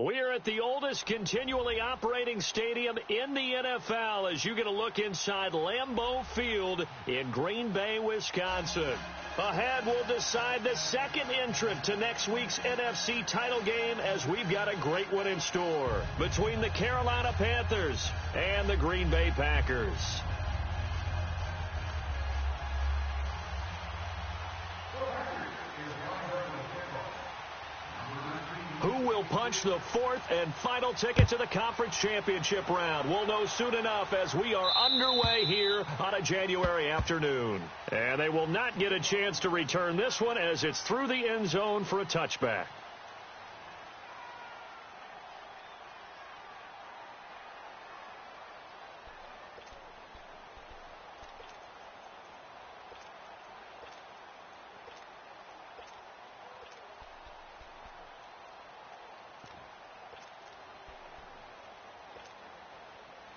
We are at the oldest continually operating stadium in the NFL as you get a look inside Lambeau Field in Green Bay, Wisconsin. Ahead, we'll decide the second entrant to next week's NFC title game as we've got a great one in store between the Carolina Panthers and the Green Bay Packers. Who will punch the fourth and final ticket to the conference championship round? We'll know soon enough as we are underway here on a January afternoon. And they will not get a chance to return this one as it's through the end zone for a touchback.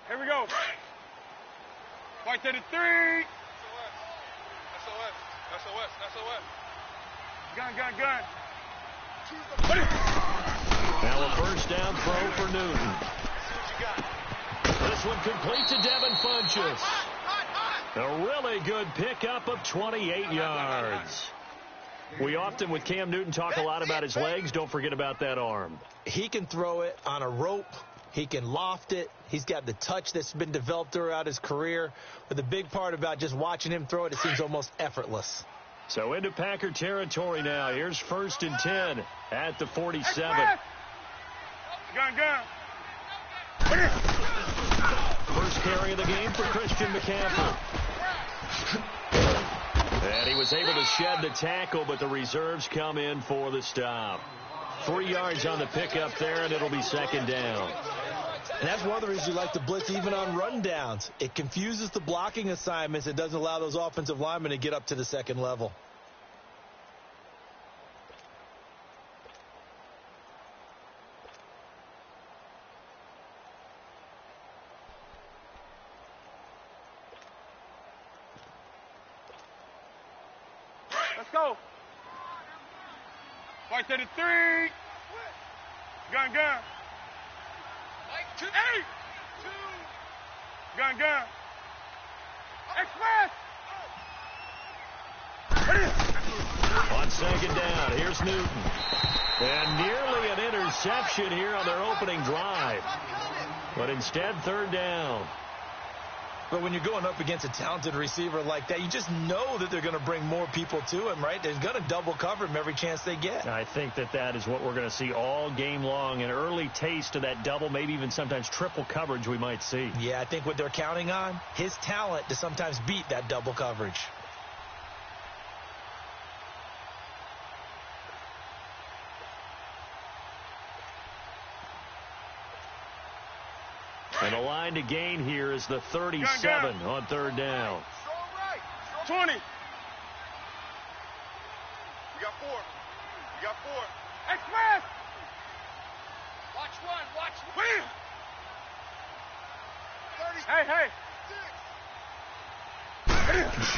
Here we go. Fight to the 3. SOS. Gun. Now a first down throw for Newton. This one complete to Devin Funchess. A really good pickup of 28 yards. We often, with Cam Newton, talk a lot about his legs. Don't forget about that arm. He can throw it on a rope. He can loft it. He's got the touch that's been developed throughout his career. But the big part about just watching him throw it, it seems almost effortless. So into Packer territory now. Here's 1st and 10 at the 47. Gun. First carry of the game for Christian McCaffrey. And he was able to shed the tackle, but the reserves come in for the stop. 3 yards on the pickup there, and it'll be 2nd down. And that's one of the reasons you like to blitz even on rundowns. It confuses the blocking assignments. It doesn't allow those offensive linemen to get up to the second level. Let's go. Fight to the 3. Gun. Hey. 2. Gun. Express. On 2nd down, here's Newton. And nearly an interception here on their opening drive. But instead, 3rd down. But when you're going up against a talented receiver like that, you just know that they're going to bring more people to him, right? They're going to double cover him every chance they get. I think that is what we're going to see all game long. An early taste of that double, maybe even sometimes triple coverage we might see. Yeah, I think what they're counting on, his talent to sometimes beat that double coverage. And the line to gain here is the 37 on 3rd down. 20. We got 4. Express. Watch one. Hey.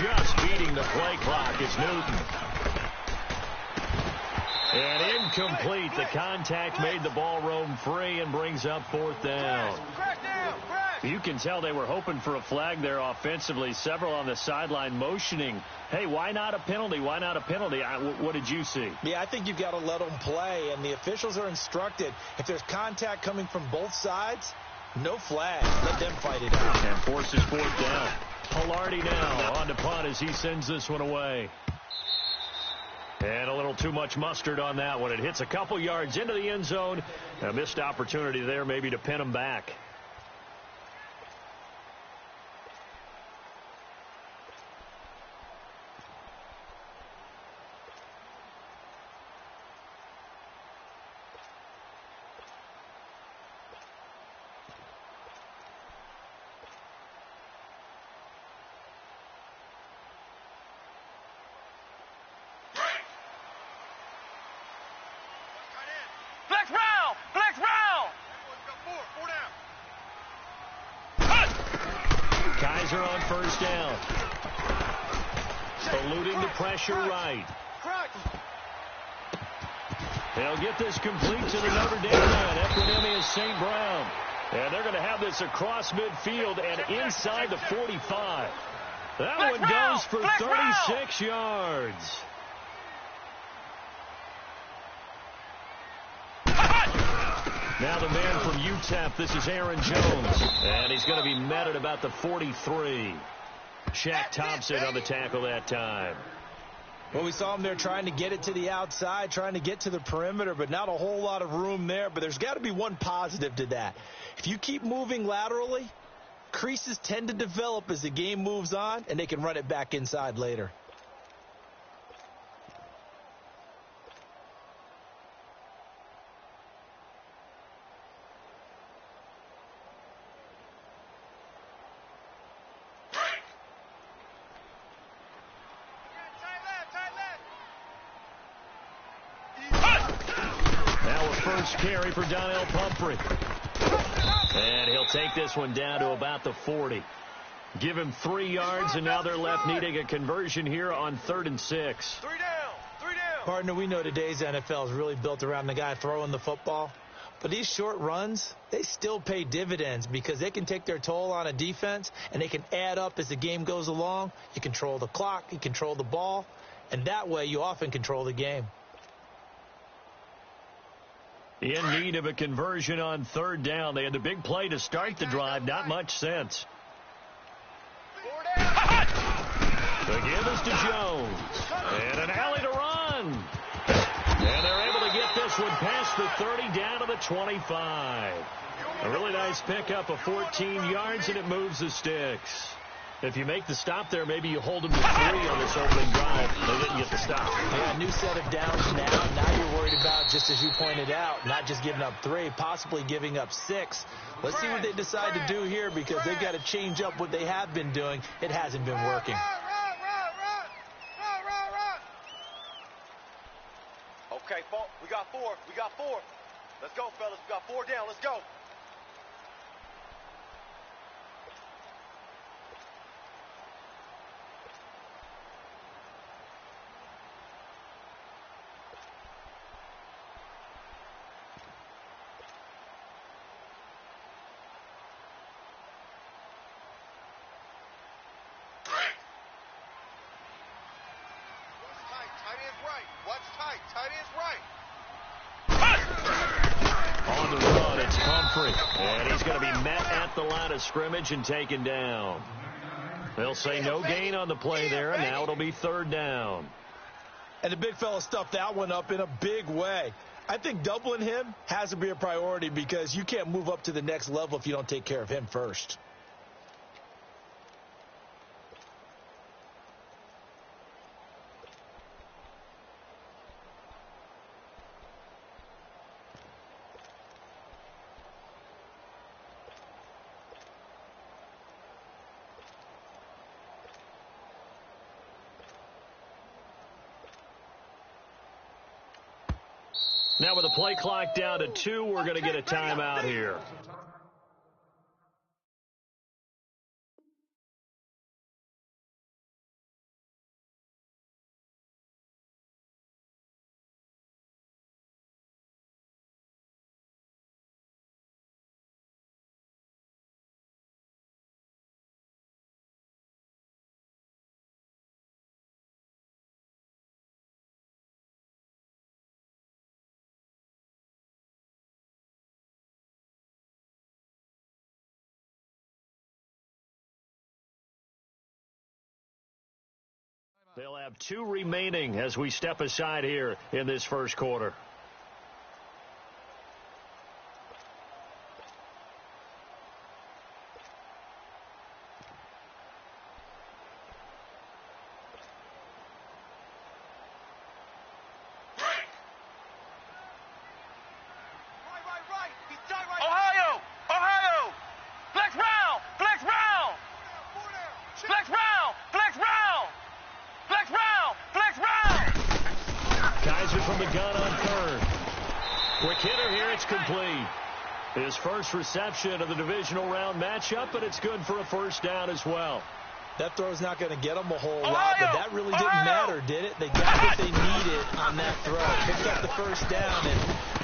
Just beating the play clock is Newton. And incomplete. The contact made the ball roam free and brings up 4th down. You can tell they were hoping for a flag there offensively. Several on the sideline motioning, hey, why not a penalty? What did you see? Yeah, I think you've got to let them play, and the officials are instructed. If there's contact coming from both sides, no flag. Let them fight it out. And forces 4th down. Pilardi now on to punt as he sends this one away. And a little too much mustard on that one. It hits a couple yards into the end zone. A missed opportunity there maybe to pin him back. Flex round. Kaiser on 1st down. Eluding the pressure right. They'll get this complete to the Notre Dame man, Equinemius St. Brown. And they're going to have this across midfield and inside the 45. That one goes for 36 yards. Now the man from UTEP, this is Aaron Jones. And he's going to be met at about the 43. Shaq Thompson on the tackle that time. Well, we saw him there trying to get it to the outside, trying to get to the perimeter, but not a whole lot of room there. But there's got to be one positive to that. If you keep moving laterally, creases tend to develop as the game moves on, and they can run it back inside later. Carry for Donnell Pumphrey. And he'll take this one down to about the 40. Give him 3 yards, and now they're left needing a conversion here on 3rd and 6. 3 down. Partner, we know today's NFL is really built around the guy throwing the football. But these short runs, they still pay dividends because they can take their toll on a defense, and they can add up as the game goes along. You control the clock, you control the ball, and that way you often control the game. In need of a conversion on 3rd down. They had the big play to start the drive. Not much sense. The give is to Jones. And an alley to run. And they're able to get this one past the 30 down to the 25. A really nice pickup of 14 yards, and it moves the sticks. If you make the stop there, maybe you hold them to 3 on this opening drive. They didn't get the stop. Yeah, new set of downs now. Now you're worried about, just as you pointed out, not just giving up 3, possibly giving up 6. Let's see what they decide to do here because they've got to change up what they have been doing. It hasn't been working. Okay, we got 4. Let's go, fellas. We got 4 down. Let's go. On the run, it's Pumphrey. And he's going to be met at the line of scrimmage and taken down. They'll say no gain on the play there, and now it'll be 3rd down. And the big fella stuffed that one up in a big way. I think doubling him has to be a priority because you can't move up to the next level if you don't take care of him first. Now with the play clock down to 2, we're going to get a timeout here. They'll have 2 remaining as we step aside here in this first quarter. From the gun on 3rd. Quick hitter here, it's complete. His first reception of the divisional round matchup, but it's good for a 1st down as well. That throw's not going to get them a whole lot, but that really didn't matter, did it? They got what they needed on that throw. Picked up the first down, and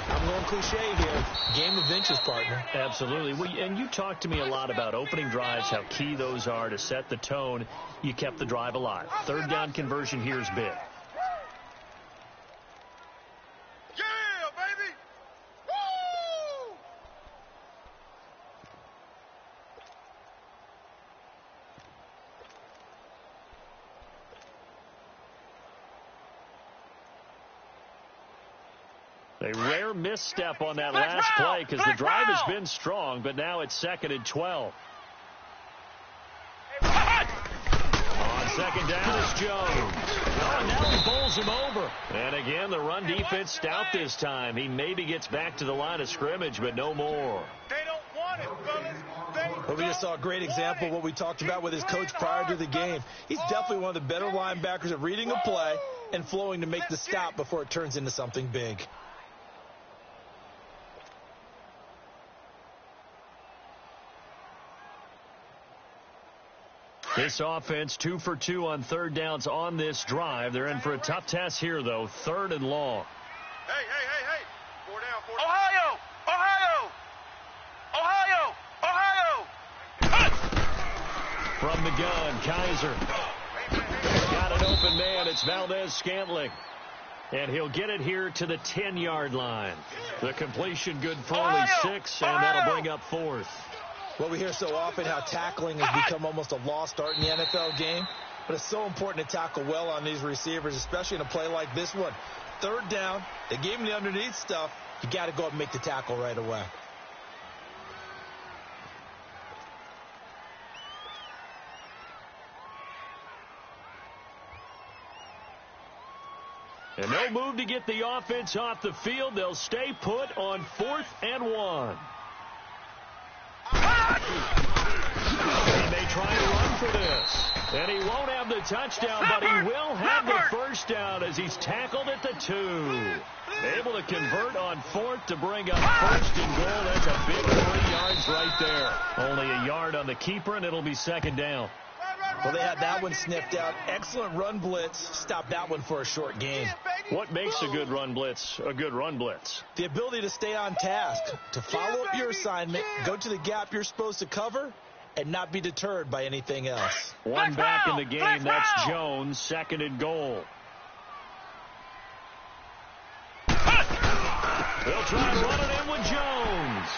I'm going cliche here. Game of inches, partner. Absolutely. Well, and you talked to me a lot about opening drives, how key those are to set the tone. You kept the drive alive. Third down conversion here is big. A rare misstep on that last play because the drive has been strong, but now it's 2nd and 12. On second down is Jones. Oh, and now he bowls him over. And again, the run defense stout this time. He maybe gets back to the line of scrimmage, but no more. They don't want it, fellas. Well, we just saw a great example of what we talked about with his coach prior to the game. He's definitely one of the better linebackers at reading a play and flowing to make the stop before it turns into something big. This offense 2 for 2 on third downs on this drive. They're in for a tough test here, though. 3rd and long. Hey. 4 down, 4 down. Ohio! From the gun, Kaiser. Got an open man. It's Valdez-Scantling. And he'll get it here to the 10-yard line. The completion good for only 6, and that'll bring up 4th. Well, we hear so often how tackling has become almost a lost art in the NFL game, but it's so important to tackle well on these receivers, especially in a play like this one. 3rd down, they gave him the underneath stuff. You got to go up and make the tackle right away. And no move to get the offense off the field. They'll stay put on 4th and 1. He may try to run for this. And he won't have the touchdown, but he will have the first down as he's tackled at the 2. Able to convert on 4th to bring up 1st and goal. That's a big 3 yards right there. Only a yard on the keeper, and it'll be 2nd down. Well, they had that one sniffed out. Excellent run blitz. Stopped that one for a short gain. What makes a good run blitz a good run blitz? The ability to stay on task, to follow up your assignment, go to the gap you're supposed to cover, and not be deterred by anything else. One back in the game. That's Jones. 2nd and goal. They'll try to run it in with Jones.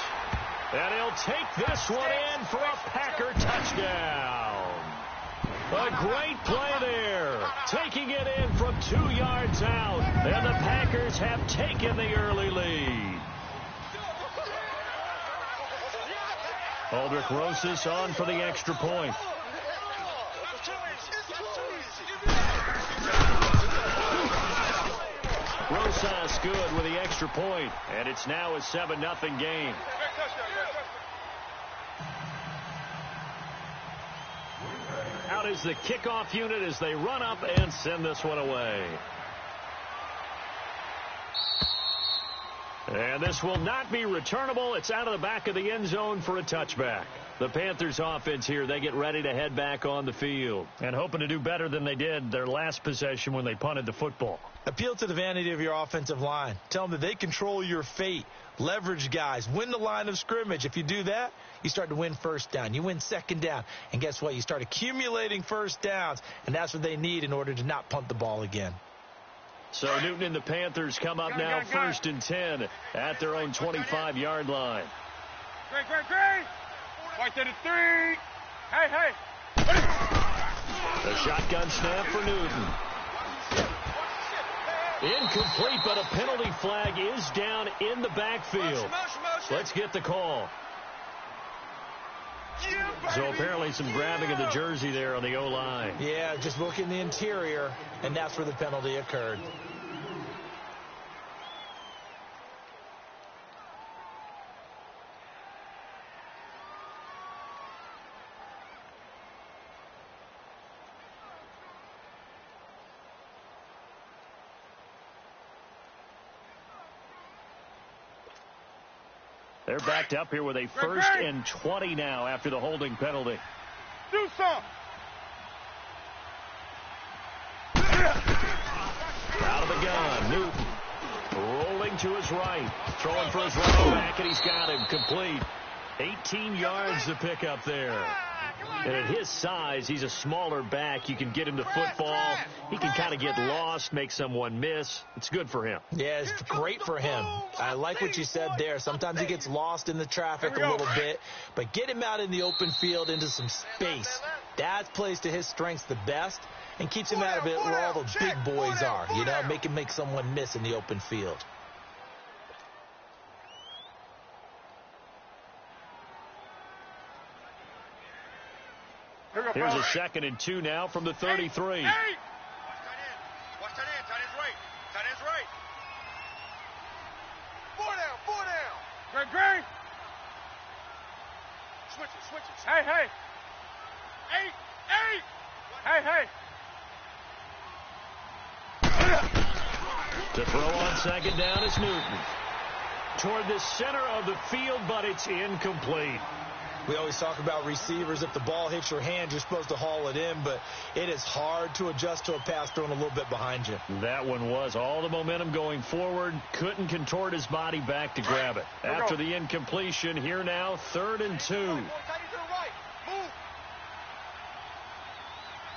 And he'll take this one in for a Packer touchdown. A great play there. Taking it in from 2 yards out. And the Packers have taken the early lead. Aldrich Rosas on for the extra point. Rosas good with the extra point. And it's now a 7-0 game. Out is the kickoff unit as they run up and send this one away. And this will not be returnable. It's out of the back of the end zone for a touchback. The Panthers offense here, they get ready to head back on the field and hoping to do better than they did their last possession when they punted the football. Appeal to the vanity of your offensive line. Tell them that they control your fate. Leverage guys. Win the line of scrimmage. If you do that, you start to win first down. You win second down. And guess what? You start accumulating first downs, and that's what they need in order to not punt the ball again. So Newton and the Panthers come up now 1st and 10 at their own 25-yard line. Great. Right to the 3. Hey. The shotgun snap for Newton. Incomplete, but a penalty flag is down in the backfield. Let's get the call. So apparently some grabbing of the jersey there on the O-line. Yeah, just look in the interior, and that's where the penalty occurred. They're backed up here with a 1st and 20 now after the holding penalty. Do something. the gun, Newton. Rolling to his right. Throwing for his running back, and he's got him complete. 18 yards to pick up there. And at his size, he's a smaller back. You can get him to football. He can kind of get lost, make someone miss. It's good for him. Yeah, it's great for him. I like what you said there. Sometimes he gets lost in the traffic a little bit, but get him out in the open field into some space. That plays to his strengths the best and keeps him out of it where all the big boys are. You know, make him make someone miss in the open field. Here's a 2nd and 2 now from the 33. Watch tight end. Watch tight end. Tight end's right. Tight end's right. 4 down. 4 down. Green. Switch it. Hey. 8. To throw on 2nd down is Newton. Toward the center of the field, but it's incomplete. We always talk about receivers. If the ball hits your hand, you're supposed to haul it in, but it is hard to adjust to a pass thrown a little bit behind you. That one was all the momentum going forward. Couldn't contort his body back to grab it. After the incompletion, here now, 3rd and 2. Move.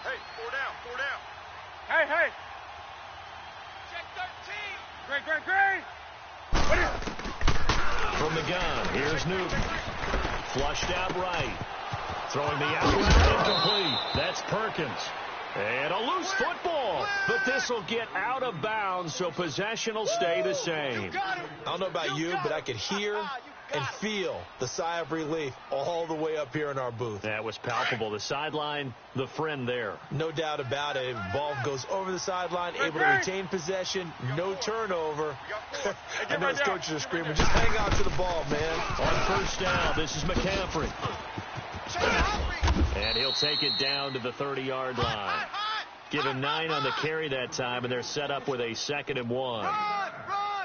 Hey, 4 down. Hey. Check 13. Green. From the gun, here's Newton. Flushed out right. Throwing the out route incomplete. That's Perkins. And a loose football. But this will get out of bounds, so possession will stay the same. I don't know about you, but I could hear and feel the sigh of relief all the way up here in our booth. That was palpable. The sideline, the friend there. No doubt about it. Ball goes over the sideline, able to retain possession, no turnover. I know his coaches are screaming, just hang on to the ball, man. On 1st down, this is McCaffrey. And he'll take it down to the 30-yard line. Give him 9 on the carry that time, and they're set up with a 2nd and 1.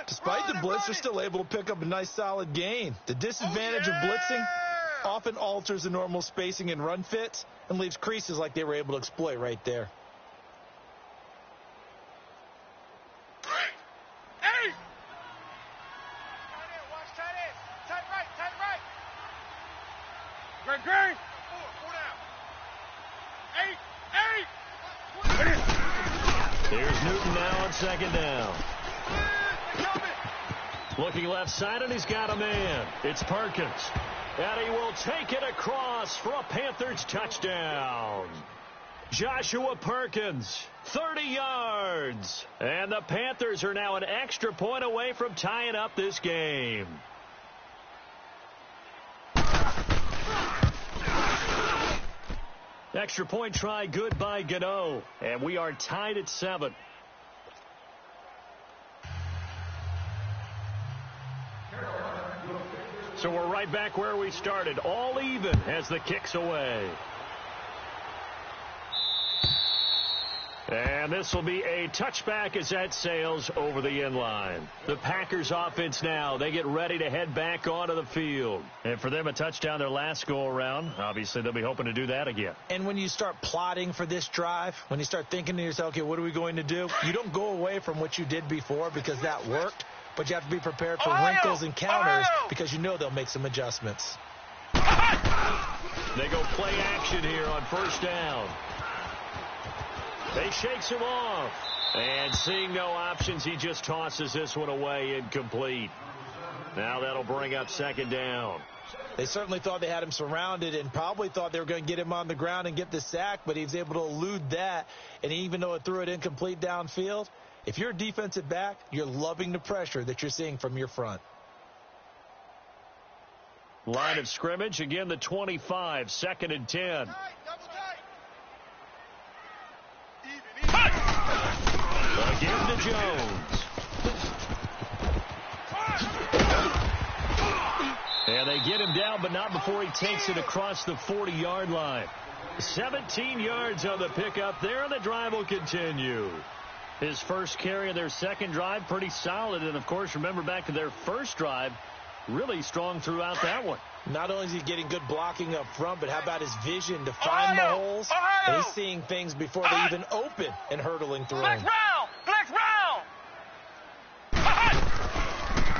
Despite the blitz, they're still able to pick up a nice solid gain. The disadvantage of blitzing often alters the normal spacing and run fits and leaves creases like they were able to exploit right there. Hey! Watch tight end. Tight right. Green. 4 down. 8. Here's Newton now on 2nd down. Looking left side, and he's got a man. It's Perkins. And he will take it across for a Panthers touchdown. Joshua Perkins, 30 yards. And the Panthers are now an extra point away from tying up this game. Extra point try good by Gano. And we are tied at 7. So we're right back where we started, all even as the kick's away. And this will be a touchback as that sails over the end line. The Packers offense now, they get ready to head back onto the field. And for them, a touchdown their last go-around. Obviously, they'll be hoping to do that again. And when you start plotting for this drive, when you start thinking to yourself, okay, what are we going to do? You don't go away from what you did before because that worked. But you have to be prepared for wrinkles and counters because you know they'll make some adjustments. They go play action here on 1st down. They shakes him off. And seeing no options, he just tosses this one away incomplete. Now that'll bring up 2nd down. They certainly thought they had him surrounded and probably thought they were going to get him on the ground and get the sack, but he was able to elude that. And even though it threw it incomplete downfield, if you're a defensive back, you're loving the pressure that you're seeing from your front. Line of scrimmage, again the 25, 2nd and 10. Again to Jones. And they get him down, but not before he takes it across the 40-yard line. 17 yards on the pickup there, and the drive will continue. His first carry of their second drive, pretty solid. And, of course, remember back to their first drive, really strong throughout that one. Not only is he getting good blocking up front, but how about his vision to find the holes? And he's seeing things before they even open and hurtling through them. Blitz round!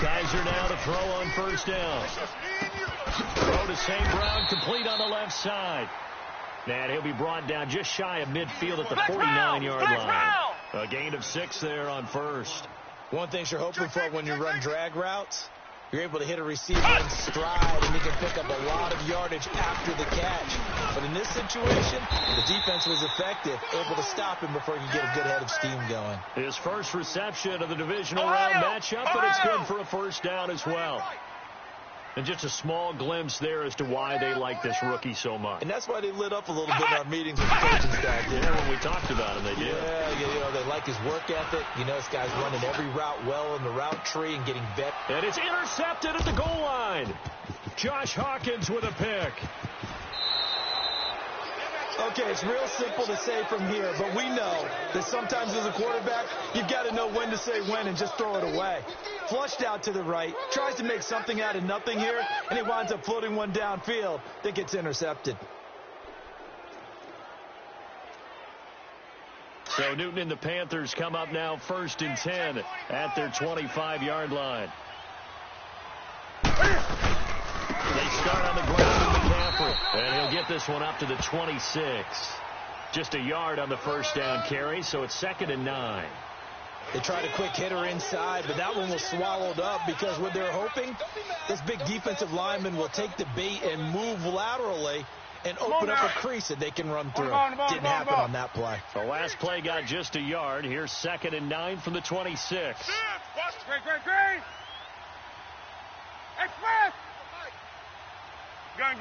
Kaiser now to throw on first down. Throw to St. Brown, complete on the left side. And he'll be brought down just shy of midfield at the 49-yard line. A gain of 6 there on first. One thing you're hoping for when you run drag routes, you're able to hit a receiver in stride, and you can pick up a lot of yardage after the catch. But in this situation, the defense was effective, able to stop him before he could get a good head of steam going. His first reception of the divisional round matchup, but it's good for a first down as well. And just a small glimpse there as to why they like this rookie so much. And that's why they lit up a little bit in our meetings with the coaching staff. Yeah, when we talked about him, they did. Yeah, they like his work ethic. You know, this guy's running every route well in the route tree and getting better. And it's intercepted at the goal line. Josh Hawkins with a pick. Okay, it's real simple to say from here, but we know that sometimes as a quarterback, you've got to know when to say when and just throw it away. Flushed out to the right, tries to make something out of nothing here, and he winds up floating one downfield that gets intercepted. So Newton and the Panthers come up now 1st and 10 at their 25-yard line. They start on the ground with McCaffrey, and he'll get this one up to the 26. Just a yard on the first down carry, so it's 2nd and 9. They tried a quick hitter inside, but that one was swallowed up because what they're hoping, this big defensive lineman will take the bait and move laterally and open up a crease that they can run through. Didn't happen on that play. The last play got just a yard. Here's 2nd and 9 from the 26. Great. Express. Gun.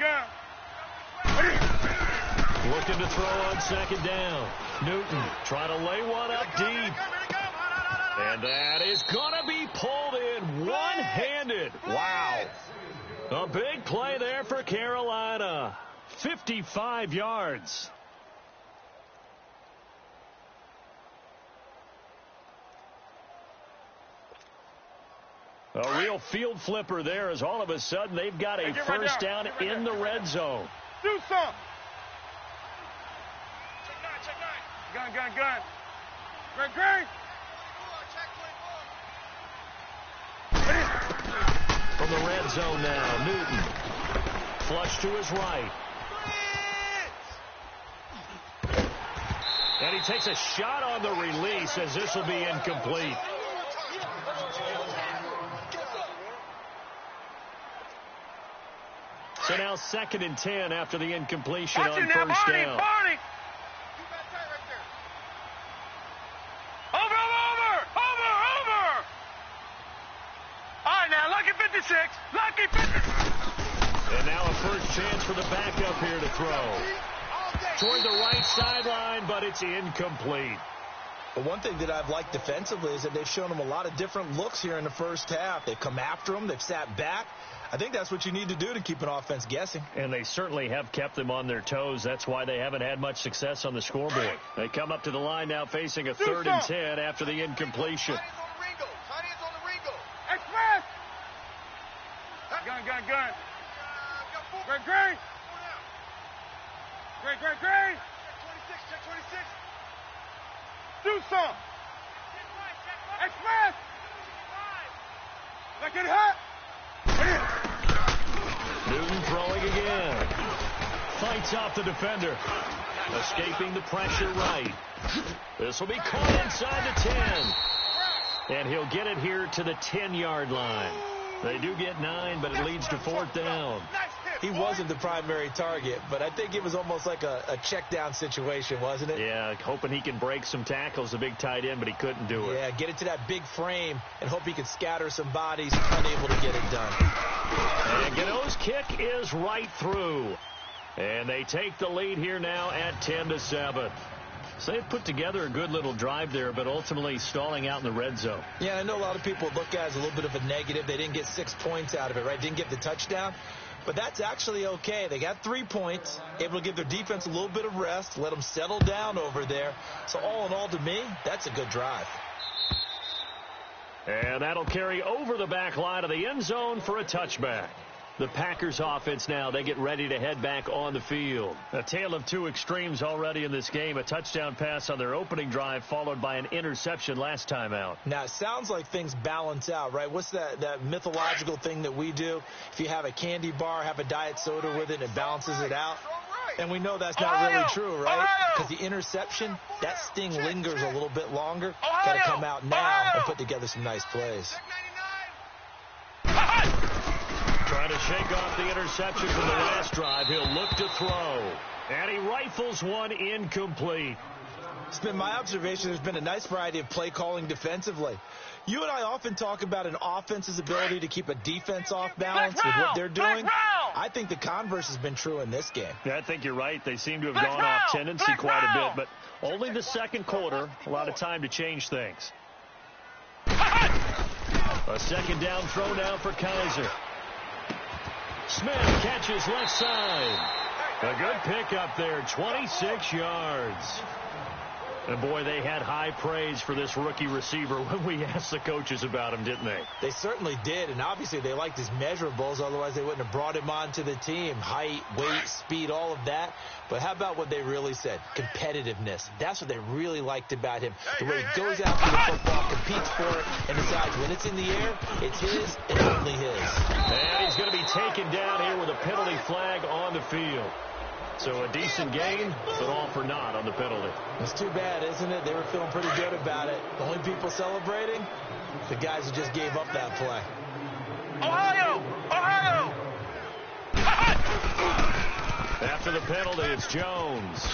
Looking to throw on 2nd down. Newton trying to lay one up deep. And that is going to be pulled in one-handed. Wow. A big play there for Carolina. 55 yards. A real field flipper there as all of a sudden they've got a first down in the red zone. Do something. Gun. Great. From the red zone now, Newton. Flush to his right. And he takes a shot on the release as this will be incomplete. So now 2nd and 10 after the incompletion on first down. Over. All right, now, lucky 56. Lucky 56. And now a first chance for the backup here to throw. Toward the right sideline, but it's incomplete. But one thing that I've liked defensively is that they've shown him a lot of different looks here in the first half. They've come after him. They've sat back. I think that's what you need to do to keep an offense guessing. And they certainly have kept them on their toes. That's why they haven't had much success on the scoreboard. They come up to the line now facing a 3rd and 10 after the incompletion. Express. Gun. Great. Check 26. Do some. Express. Look at hot. Newton throwing again. Fights off the defender. Escaping the pressure right. This will be caught inside the 10. And he'll get it here to the 10-yard line. They do get 9, but it leads to 4th down. He wasn't the primary target, but I think it was almost like a check down situation, wasn't it? Yeah, hoping he can break some tackles, the big tight end, but he couldn't do it. Yeah, get it to that big frame and hope he could scatter some bodies, unable to get it done. And Gano's kick is right through. And they take the lead here now at 10-7. So they put together a good little drive there, but ultimately stalling out in the red zone. Yeah, I know a lot of people look at it as a little bit of a negative. They didn't get 6 points out of it, right? Didn't get the touchdown. But that's actually okay. They got 3 points, able to give their defense a little bit of rest, let them settle down over there. So all in all, to me, that's a good drive. And that'll carry over the back line of the end zone for a touchback. The Packers offense now, they get ready to head back on the field. A tale of two extremes already in this game. A touchdown pass on their opening drive followed by an interception last time out. Now, it sounds like things balance out, right? What's that mythological thing that we do? If you have a candy bar, have a diet soda with it, it balances it out. And we know that's not really true, right? Because the interception, that sting lingers a little bit longer. Got to come out now and put together some nice plays. Trying to shake off the interception from the last drive. He'll look to throw. And he rifles one incomplete. It's been my observation there's been a nice variety of play calling defensively. You and I often talk about an offense's ability to keep a defense off balance with what they're doing. I think the converse has been true in this game. Yeah, I think you're right. They seem to have gone off tendency quite a bit, but only the second quarter. A lot of time to change things. A second down throw now for Kaiser. Smith catches left side. A good pickup there, 26 yards. And, boy, they had high praise for this rookie receiver when we asked the coaches about him, didn't they? They certainly did, and obviously they liked his measurables. Otherwise, they wouldn't have brought him onto the team. Height, weight, speed, all of that. But how about what they really said? Competitiveness. That's what they really liked about him. The way he goes after the football, competes for it, and decides when it's in the air, it's his and only his. And he's going to be taken down here with a penalty flag on the field. So a decent game, but all for naught on the penalty. It's too bad, isn't it? They were feeling pretty good about it. The only people celebrating, the guys who just gave up that play. Ohio! Ohio! After the penalty, it's Jones.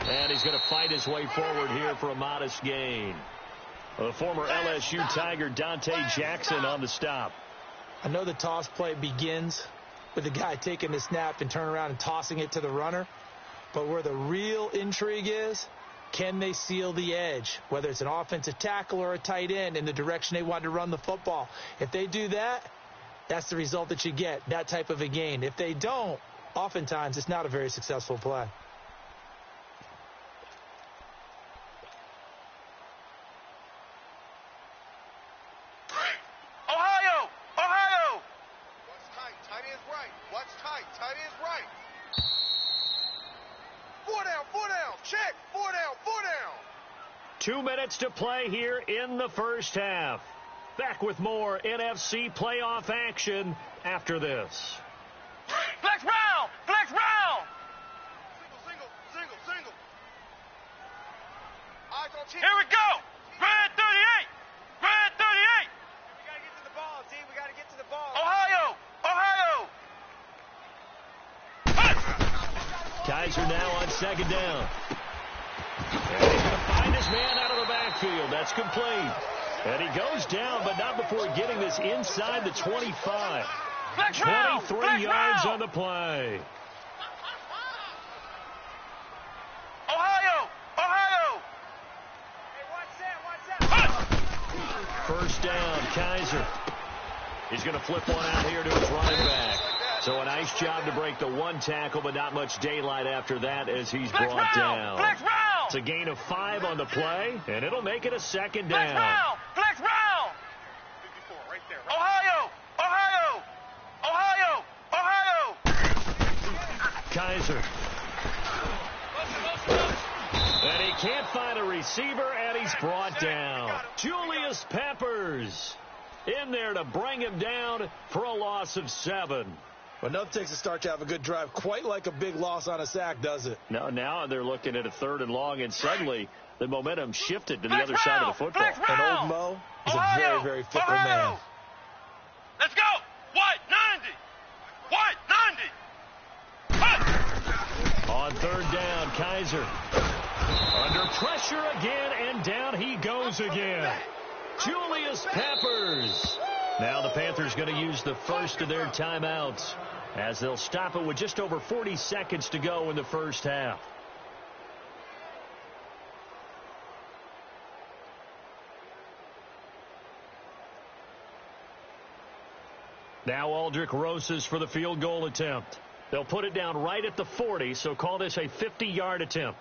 And he's going to fight his way forward here for a modest gain. The former LSU Tiger Dante Jackson on the stop. I know the toss play begins with the guy taking the snap and turn around and tossing it to the runner. But where the real intrigue is, can they seal the edge, whether it's an offensive tackle or a tight end, in the direction they want to run the football? If they do that, that's the result that you get, that type of a gain. If they don't, oftentimes it's not a very successful play. Check. 4 down. 4 down. 2 minutes to play here in the first half. Back with more NFC playoff action after this. Flex round. Flex round. Single. Eyes on Chief. Here we go. Red 38. Red 38. We got to get to the ball, D. We got to get to the ball. Ohio. Kaiser now on second down. And he's going to find his man out of the backfield. That's complete. And he goes down, but not before getting this inside the 25. 23 yards on the play. Ohio. Hey, watch that. First down, Kaiser. He's going to flip one out here to his running back. So a nice job to break the one tackle, but not much daylight after that as he's brought down. It's a gain of 5 on the play, and it'll make it a second down. Flex round. 54, right there. Ohio. Kaiser. And he can't find a receiver, and he's brought down. Julius Peppers in there to bring him down for a loss of 7. Well, nothing takes a start to have a good drive quite like a big loss on a sack, does it? No, now they're looking at a 3rd and long, and suddenly the momentum shifted to the other side of the football. And old Mo is a very, very fickle man. Let's go. White 90. On 3rd down, Kaiser. Under pressure again, and down he goes again. Julius Peppers. Now the Panthers going to use the first of their timeouts as they'll stop it with just over 40 seconds to go in the first half. Now Aldrich Rosas for the field goal attempt. They'll put it down right at the 40, so call this a 50-yard attempt.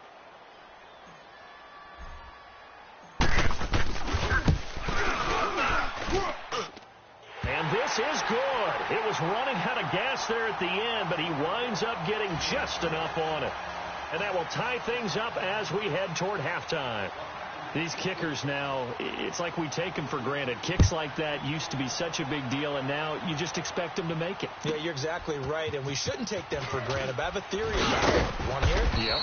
And this pass is good. It was running out of gas there at the end, but he winds up getting just enough on it. And that will tie things up as we head toward halftime. These kickers now, it's like we take them for granted. Kicks like that used to be such a big deal, and now you just expect them to make it. Yeah, you're exactly right, and we shouldn't take them for granted. But I have a theory about it. Want to hear it? Yep.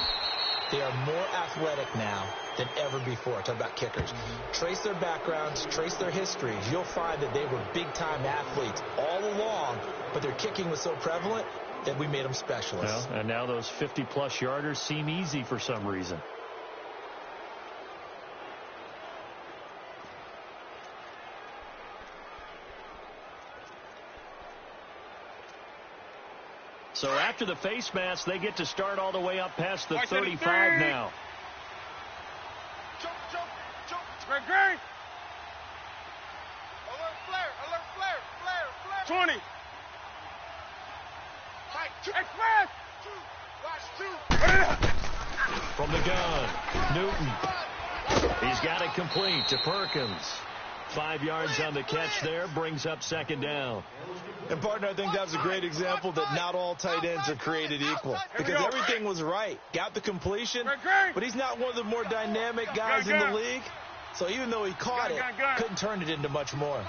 They are more athletic now than ever before. Talk about kickers. Trace their backgrounds, trace their histories. You'll find that they were big-time athletes all along, but their kicking was so prevalent that we made them specialists. Well, and now those 50-plus yarders seem easy for some reason. So after the face mask, they get to start all the way up past the 35 now. Jump, jump, jump. Greg, Greg. Alert flare, alert flare, flare, flare. 20. Mike, two. Express. Watch two. From the gun, Newton. He's got it complete to Perkins. 5 yards on the catch there, brings up second down. And, partner, I think that's a great example that not all tight ends are created equal. Because everything was right. Got the completion, but he's not one of the more dynamic guys in the league. So even though he caught it, couldn't turn it into much more.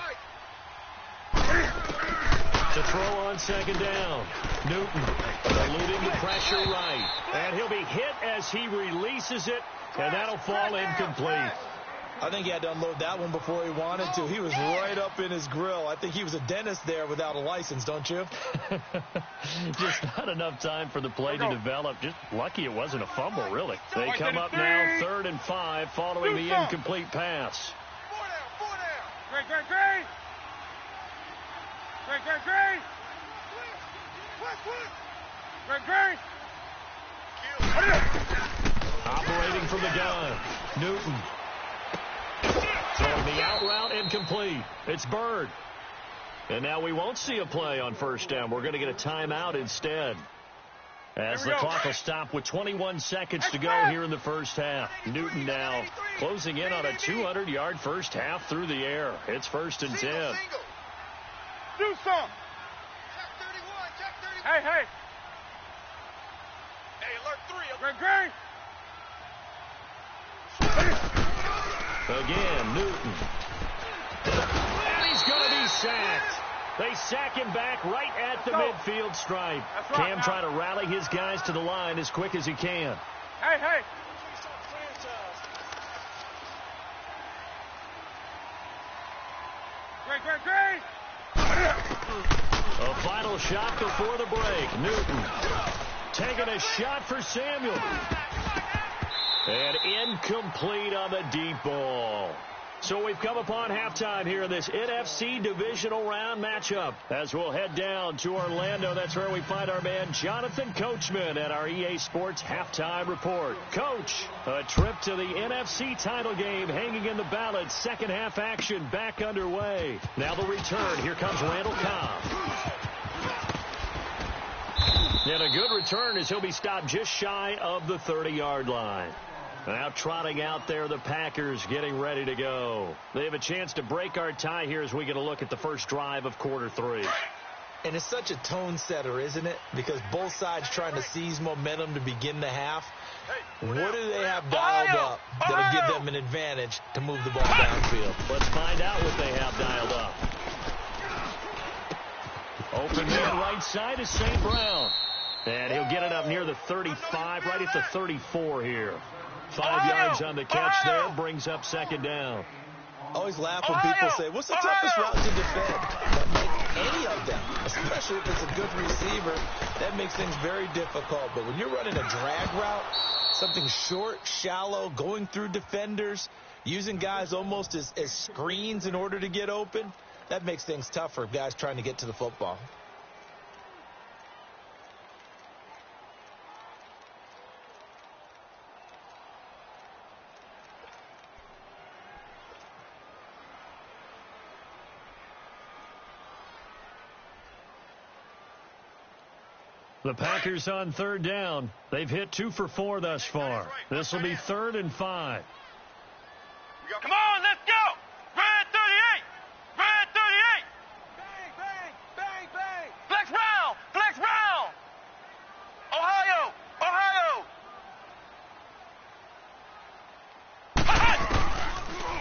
To throw on second down, Newton eluding the pressure right. And he'll be hit as he releases it, and that'll fall incomplete. I think he had to unload that one before he wanted to. He was right up in his grill. I think he was a dentist there without a license, don't you? Just not enough time for the play to develop. Just lucky it wasn't a fumble, really. They come up now 3rd and 5 following the incomplete pass. 4 down. Greg, Greg, Greg. Greg, Greg, Greg. Greg, Greg. Operating from the gun, Newton. Throwing the out route incomplete. It's Bird. And now we won't see a play on first down. We're going to get a timeout instead. As the clock will stop with 21 seconds to go here in the first half. Newton now closing in on a 200-yard first half through the air. It's 1st and 10. Single. Do some. Check 31. Hey, hey. Hey, alert 3. Greg, Greg. Again, Newton. And he's going to be sacked. They sack him back right at the midfield stripe. Cam trying to rally his guys to the line as quick as he can. Hey, hey. Greg, Greg, Greg. A final shot before the break. Newton taking a shot for Samuel. And incomplete on the deep ball. So we've come upon halftime here in this NFC Divisional Round matchup. As we'll head down to Orlando, that's where we find our man Jonathan Coachman at our EA Sports Halftime Report. Coach, a trip to the NFC title game hanging in the balance. Second half action back underway. Now the return. Here comes Randall Cobb. And a good return as he'll be stopped just shy of the 30-yard line. Now trotting out there, the Packers getting ready to go. They have a chance to break our tie here as we get a look at the first drive of quarter 3. And it's such a tone setter, isn't it? Because both sides trying to seize momentum to begin the half. What do they have dialed up that'll give them an advantage to move the ball downfield? Let's find out what they have dialed up. Open man right side is St. Brown. And he'll get it up near the 35, right at the 34 here. 5 yards on the catch there, brings up second down. I always laugh when people say, what's the toughest route to defend? Any of them, especially if it's a good receiver, that makes things very difficult. But when you're running a drag route, something short, shallow, going through defenders, using guys almost as screens in order to get open, that makes things tougher, guys trying to get to the football. The Packers on third down. They've hit 2 for 4 thus far. This will be 3rd and 5. Come on, let's go. Red 38. Red 38.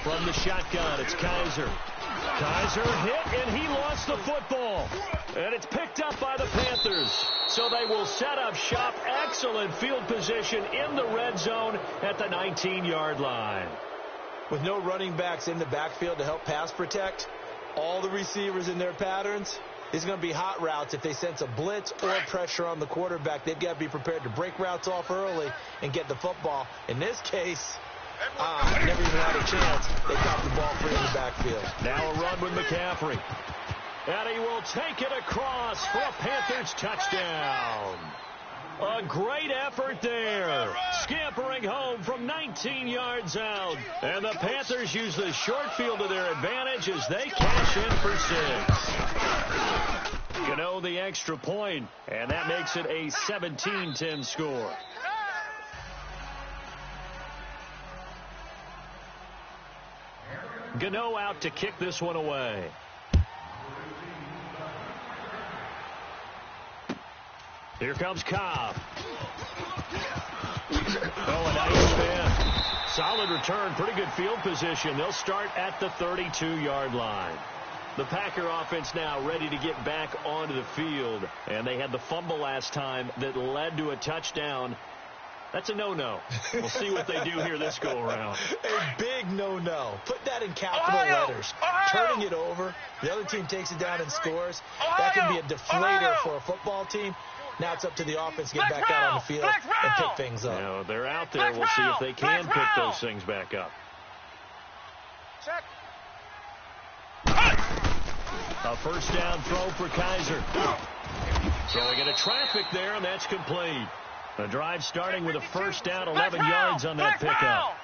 From the shotgun, it's Kaiser. Kaiser hit, and he lost the football. And it's picked up by the Panthers. So they will set up shop. Excellent field position in the red zone at the 19-yard line. With no running backs in the backfield to help pass protect, all the receivers in their patterns, it's going to be hot routes. If they sense a blitz or pressure on the quarterback, they've got to be prepared to break routes off early and get the football. In this case, never even had a chance. They got the ball free in the backfield. Now a run with McCaffrey. And he will take it across for a Panthers touchdown. A great effort there. Scampering home from 19 yards out. And the Panthers use the short field to their advantage as they cash in for 6. Gano the extra point, and that makes it a 17-10 score. Gano out to kick this one away. Here comes Cobb. Oh, a nice spin. Solid return, pretty good field position. They'll start at the 32-yard line. The Packer offense now ready to get back onto the field. And they had the fumble last time that led to a touchdown. That's a no-no. We'll see what they do here this go-around. A big no-no. Put that in capital letters. Turning it over, the other team takes it down and scores. That can be a deflator for a football team. Now it's up to the offense to get back out on the field and pick things up. Now they're out there. We'll see if they can pick those things back up. Check. A first down throw for Kaiser. Throwing into traffic there, and that's complete. The drive starting with a first down, 11 yards on that pickup.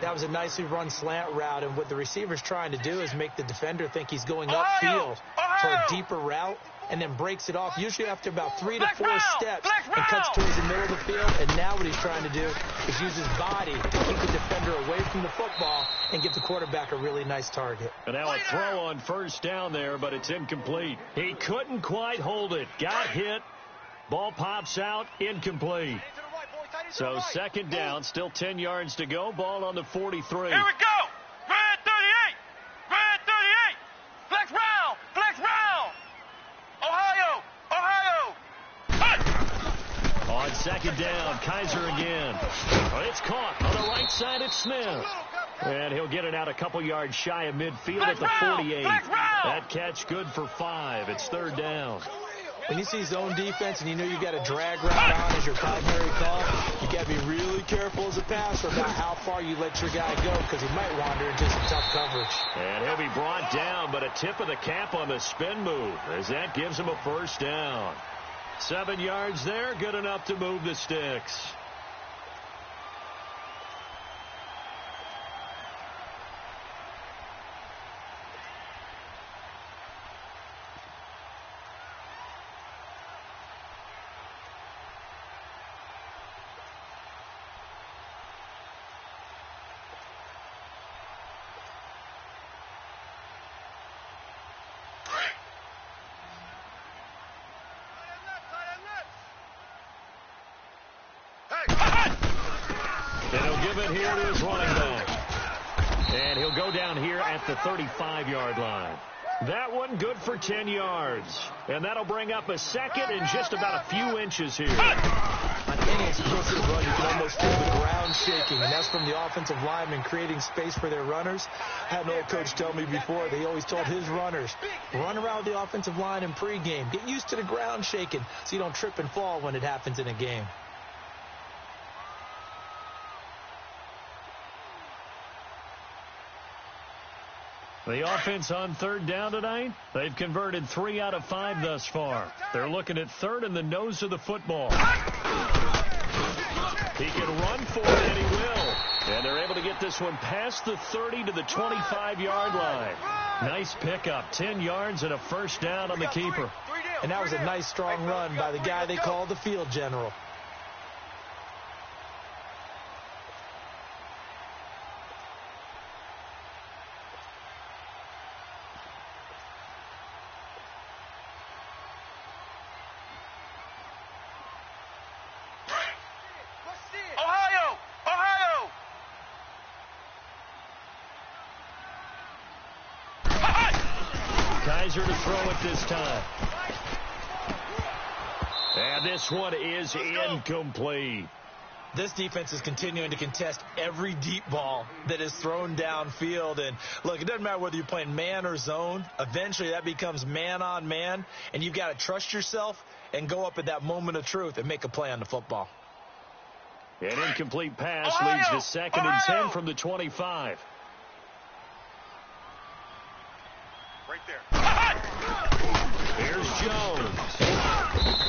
That was a nicely run slant route, and what the receiver's trying to do is make the defender think he's going upfield for a deeper route, and then breaks it off, usually after about 3 to 4 steps, and cuts towards the middle of the field. And now what he's trying to do is use his body to keep the defender away from the football and give the quarterback a really nice target. And now a throw on first down there, but it's incomplete. He couldn't quite hold it. Got hit. Ball pops out, incomplete. So second down, still 10 yards to go. Ball on the 43. Here we go. Red 38. Red 38. Flex round. Flex round. Ohio. Ohio. Hut. On second down, Kaiser again. Oh, it's caught. On the right side, it's Smith. And he'll get it out a couple yards shy of midfield at the 48. That catch good for 5. It's third down. When you see zone defense and you know you got a drag route on as your primary call, you got to be really careful as a passer about how far you let your guy go, because he might wander into some tough coverage. And he'll be brought down, but a tip of the cap on the spin move as that gives him a first down. 7 yards there, good enough to move the sticks. And he'll give it here to his running back. And he'll go down here at the 35-yard line. That one good for 10 yards. And that'll bring up a second and just about a few inches here. On any explosive run, you can almost feel the ground shaking, and that's from the offensive linemen creating space for their runners. I had an old coach tell me before, they always told his runners, run around the offensive line in pregame. Get used to the ground shaking so you don't trip and fall when it happens in a game. The offense on third down tonight, they've converted 3 out of 5 thus far. They're looking at third in the nose of the football. He can run for it, and he will. And they're able to get this one past the 30 to the 25-yard line. Nice pickup, 10 yards and a first down on the keeper. And that was a nice, strong run by the guy they call the field general. Kaiser to throw it this time. And this one is incomplete. This defense is continuing to contest every deep ball that is thrown downfield. And, look, it doesn't matter whether you're playing man or zone. Eventually, that becomes man-on-man, and you've got to trust yourself and go up at that moment of truth and make a play on the football. An incomplete pass leads to 2nd and 10 from the 25. Right there. Here's Jones.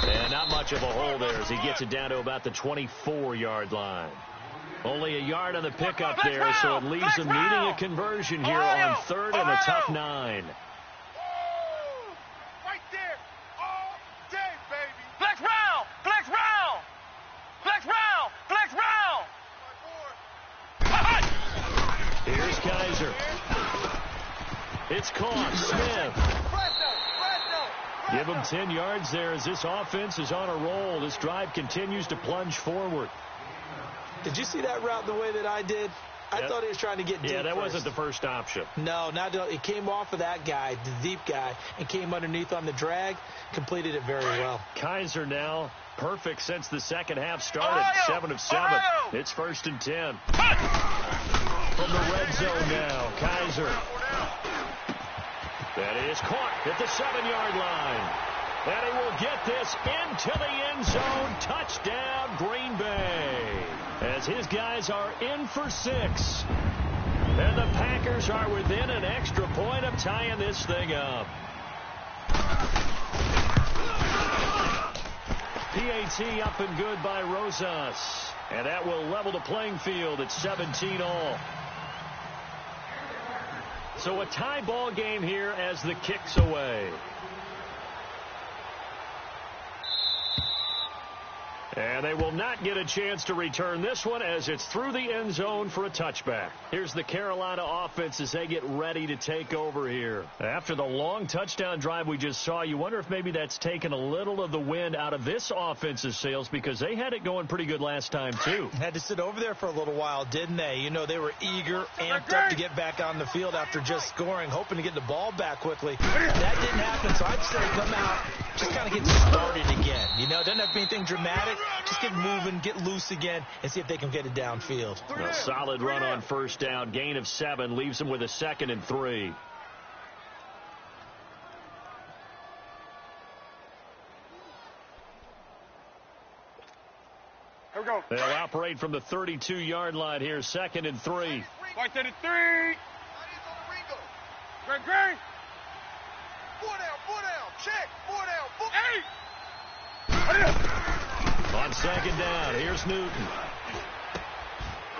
And not much of a hole there as he gets it down to about the 24-yard line. Only a yard on the pickup there, so it leaves them needing a conversion here on 3rd and a tough 9. Right there. All day, baby. Flex round! Flex round! Flex round! Flex round! Here's Kaiser. It's caught. Smith. Give him 10 yards there as this offense is on a roll. This drive continues to plunge forward. Did you see that route the way that I did? I thought he was trying to get deep. Yeah, that first. wasn't the first option. No, it came off of that guy, the deep guy, and came underneath on the drag. Completed it very well. Kaiser now perfect since the second half started. 7 of 7. It's 1st and 10. From the red zone now, Kaiser. That is caught at the 7-yard line. And he will get this into the end zone. Touchdown, Green Bay. As his guys are in for 6. And the Packers are within an extra point of tying this thing up. PAT up and good by Rosas. And that will level the playing field at 17-all. So a tie ball game here as the kick's away. And they will not get a chance to return this one as it's through the end zone for a touchback. Here's the Carolina offense as they get ready to take over here. After the long touchdown drive we just saw, you wonder if maybe that's taken a little of the wind out of this offense's sails because they had it going pretty good last time too. Had to sit over there for a little while, didn't they? You know, they were eager, amped up to get back on the field after just scoring, hoping to get the ball back quickly. That didn't happen, so I'd say come out, just kind of get started again. You know, doesn't have to be anything dramatic. Just get moving, get loose again, and see if they can get it downfield. A solid run on first down. Gain of 7 leaves them with a 2nd and 3. Here we go. They'll operate from the 32-yard line here. 2nd and 3. Right to the 3. Green, green. 4 down. Check. 4 down. 8. On 2nd down, here's Newton.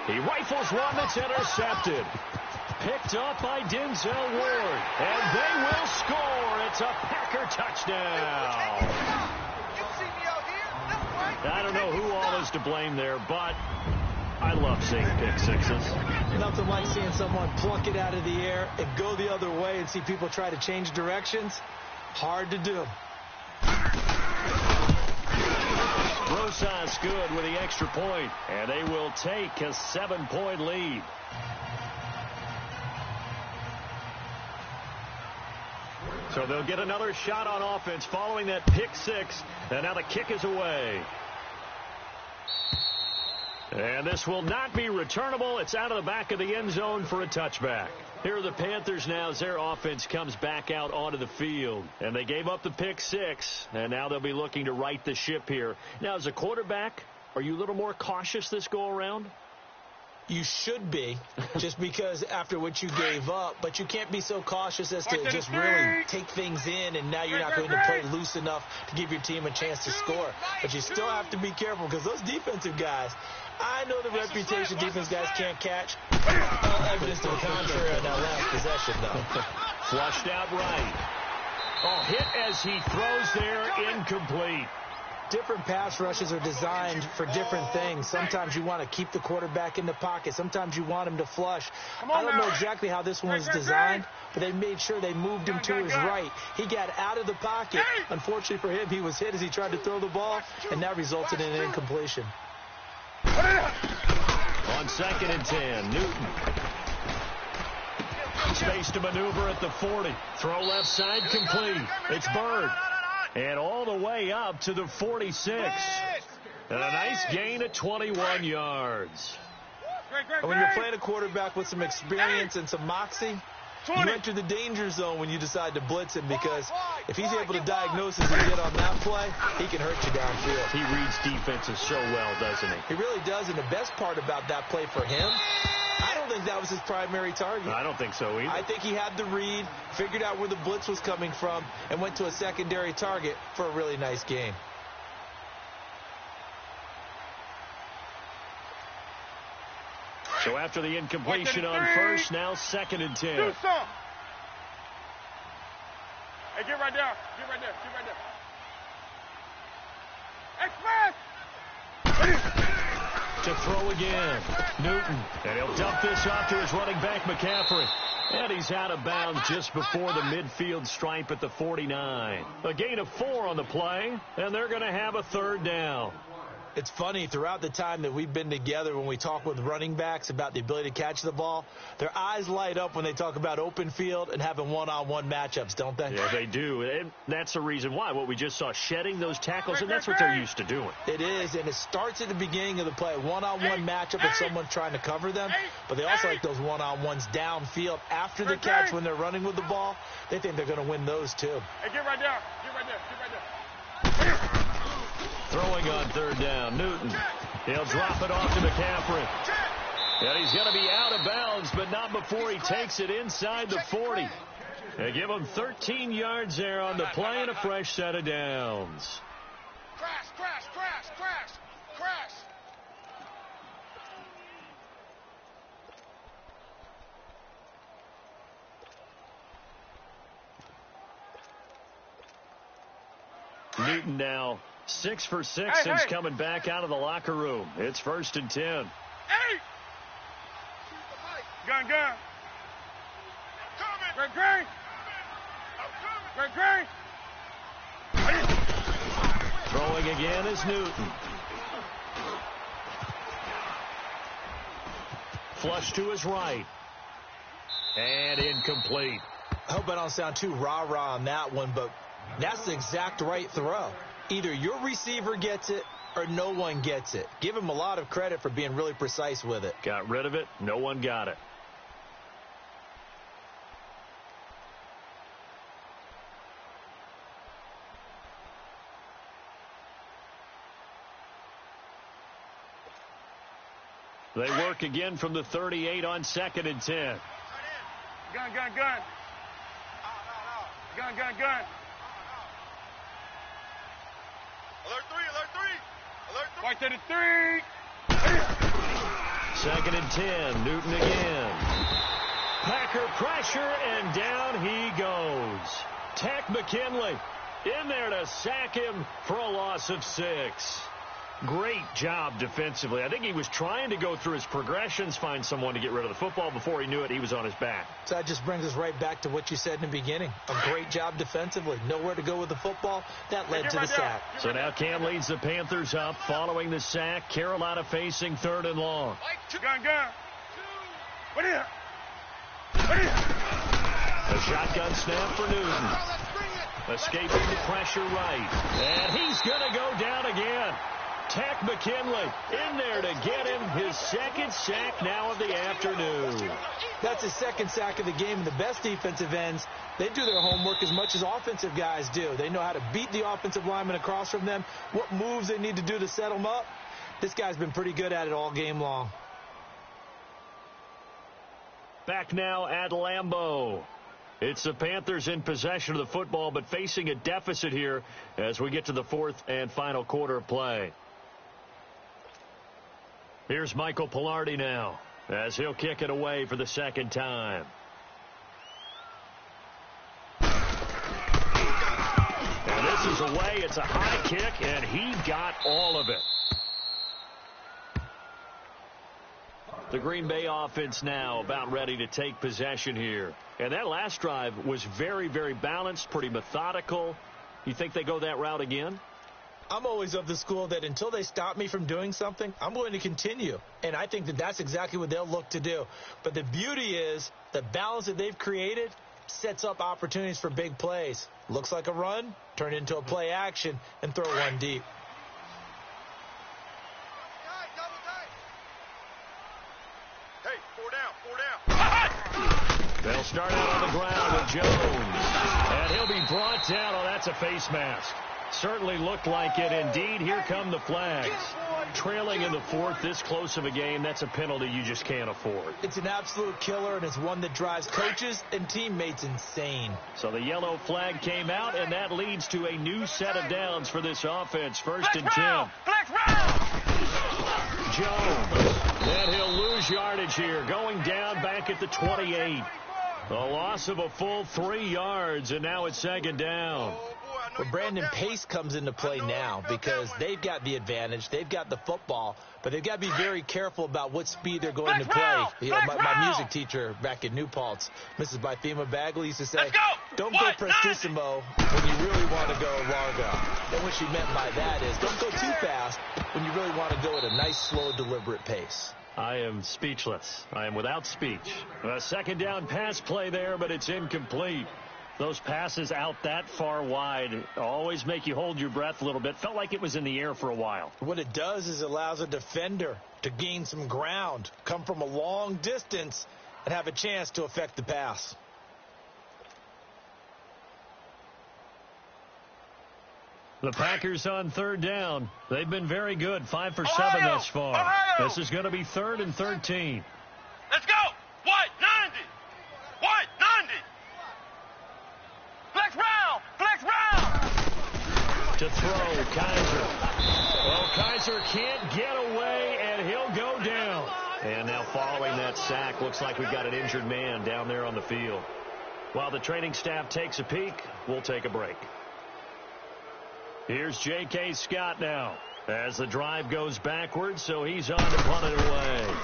He rifles one that's intercepted. Picked up by Denzel Ward. And they will score. It's a Packer touchdown. I don't know who all is to blame there, but I love seeing pick sixes. Nothing like seeing someone pluck it out of the air and go the other way and see people try to change directions. Hard to do. Rosas good with the extra point, and they will take a 7-point lead. So they'll get another shot on offense following that pick 6, and now the kick is away. And this will not be returnable. It's out of the back of the end zone for a touchback. Here are the Panthers now as their offense comes back out onto the field. And they gave up the pick 6, and now they'll be looking to right the ship here. Now, as a quarterback, are you a little more cautious this go-around? You should be, just because after what you gave up, but you can't be so cautious as to just really take things in, and now you're not going to play loose enough to give your team a chance to score. But you still have to be careful because those defensive guys, I know the reputation defense guys can't catch. Evidence to the contrary on that last possession, though. Flushed out right. Oh, hit as he throws there, incomplete. Different pass rushes are designed for different things. Sometimes you want to keep the quarterback in the pocket. Sometimes you want him to flush. I don't know exactly how this one was designed, but they made sure they moved him to his right. He got out of the pocket. Unfortunately for him, he was hit as he tried to throw the ball, and that resulted in an incompletion. On 2nd and 10, Newton. space to maneuver at the 40. Throw left side complete. It's Bird. And all the way up to the 46. And a nice gain of 21 yards. And when you're playing a quarterback with some experience and some moxie, you enter the danger zone when you decide to blitz him, because if he's able to diagnose as he did on that play, he can hurt you downfield. He reads defenses so well, doesn't he? He really does, and the best part about that play for him, I don't think that was his primary target. I don't think so either. I think he had the read, figured out where the blitz was coming from, and went to a secondary target for a really nice gain. So after the incompletion on first, now 2nd and 10. Do some. Hey, get right there. Get right there. Get right there. Express. To throw again. Newton. And he'll dump this off to his running back, McCaffrey. And he's out of bounds just before the midfield stripe at the 49. A gain of 4 on the play, and they're going to have a 3rd down. It's funny, throughout the time that we've been together, when we talk with running backs about the ability to catch the ball, their eyes light up when they talk about open field and having one-on-one matchups, don't they? Yeah, they do. And that's the reason why. What we just saw, shedding those tackles, and that's what they're used to doing. It is, and it starts at the beginning of the play. One-on-one matchup with someone trying to cover them, but they also like those one-on-ones downfield after the catch when they're running with the ball. They think they're going to win those, too. Hey, get right there. Get right there. Get right there. Throwing on 3rd down, Newton. He'll drop it off to McCaffrey. And he's going to be out of bounds, but not before he takes it inside the 40. They give him 13 yards there on the play and a fresh set of downs. Crash, crash, crash, crash, crash. Newton now 6 for 6 since coming back out of the locker room. It's 1st and 10. Hey! Gun. Great. Throwing again is Newton. Flush to his right. And incomplete. I hope I don't sound too rah-rah on that one, but that's the exact right throw. Either your receiver gets it or no one gets it. Give him a lot of credit for being really precise with it. Got rid of it. No one got it. They work again from the 38 on 2nd and 10. Gun. Alert 3. Right to the 3. 2nd and 10. Newton again. Packer pressure, and down he goes. Tech McKinley in there to sack him for a loss of 6. Great job defensively. I think he was trying to go through his progressions, find someone to get rid of the football. Before he knew it, he was on his back. So that just brings us right back to what you said in the beginning. A great job defensively. Nowhere to go with the football. That led to the sack. So now Cam leads the Panthers up following the sack. Carolina facing 3rd and long. Gun. What is it? A shotgun snap for Newton. Escaping the pressure right. And he's going to go down again. Tech McKinley in there to get him his 2nd sack now of the afternoon. That's his 2nd sack of the game. The best defensive ends, they do their homework as much as offensive guys do. They know how to beat the offensive lineman across from them, what moves they need to do to set them up. This guy's been pretty good at it all game long. Back now at Lambeau. It's the Panthers in possession of the football, but facing a deficit here as we get to the 4th and final quarter of play. Here's Michael Pilardi now as he'll kick it away for the 2nd time. And this is away. It's a high kick, and he got all of it. The Green Bay offense now about ready to take possession here. And that last drive was very, very balanced, pretty methodical. You think they go that route again? I'm always of the school that until they stop me from doing something, I'm going to continue. And I think that that's exactly what they'll look to do. But the beauty is the balance that they've created sets up opportunities for big plays. Looks like a run, turn it into a play action, and throw one deep. Hey, 4 down. They'll start out on the ground with Jones. And he'll be brought down. Oh, that's a face mask. Certainly looked like it. Indeed, here come the flags. Trailing in the fourth, this close of a game, that's a penalty you just can't afford. It's an absolute killer, and it's one that drives coaches and teammates insane. So the yellow flag came out, and that leads to a new set of downs for this offense. First and 10. Jones. And he'll lose yardage here, going down back at the 28. A loss of a full 3 yards, and now it's second down. Well, Brandon, pace comes into play now because they've got the advantage. They've got the football, but they've got to be very careful about what speed they're going to play. You know, my music teacher back in New Paltz, Mrs. Bythema Bagley, used to say, don't go prestissimo when you really want to go largo. And what she meant by that is don't go too fast when you really want to go at a nice, slow, deliberate pace. I am speechless. I am without speech. A second down pass play there, but it's incomplete. Those passes out that far wide always make you hold your breath a little bit. Felt like it was in the air for a while. What it does is it allows a defender to gain some ground, come from a long distance, and have a chance to affect the pass. The Packers on third down. They've been very good, 5 for 7 thus far. This is going to be 3rd and 13. Let's go. White 90. White 90. Flex round! Flex round! To throw, Kaiser. Well, Kaiser can't get away, and he'll go down. And now following that sack, looks like we've got an injured man down there on the field. While the training staff takes a peek, we'll take a break. Here's J.K. Scott now as the drive goes backwards, so he's on to punt it away.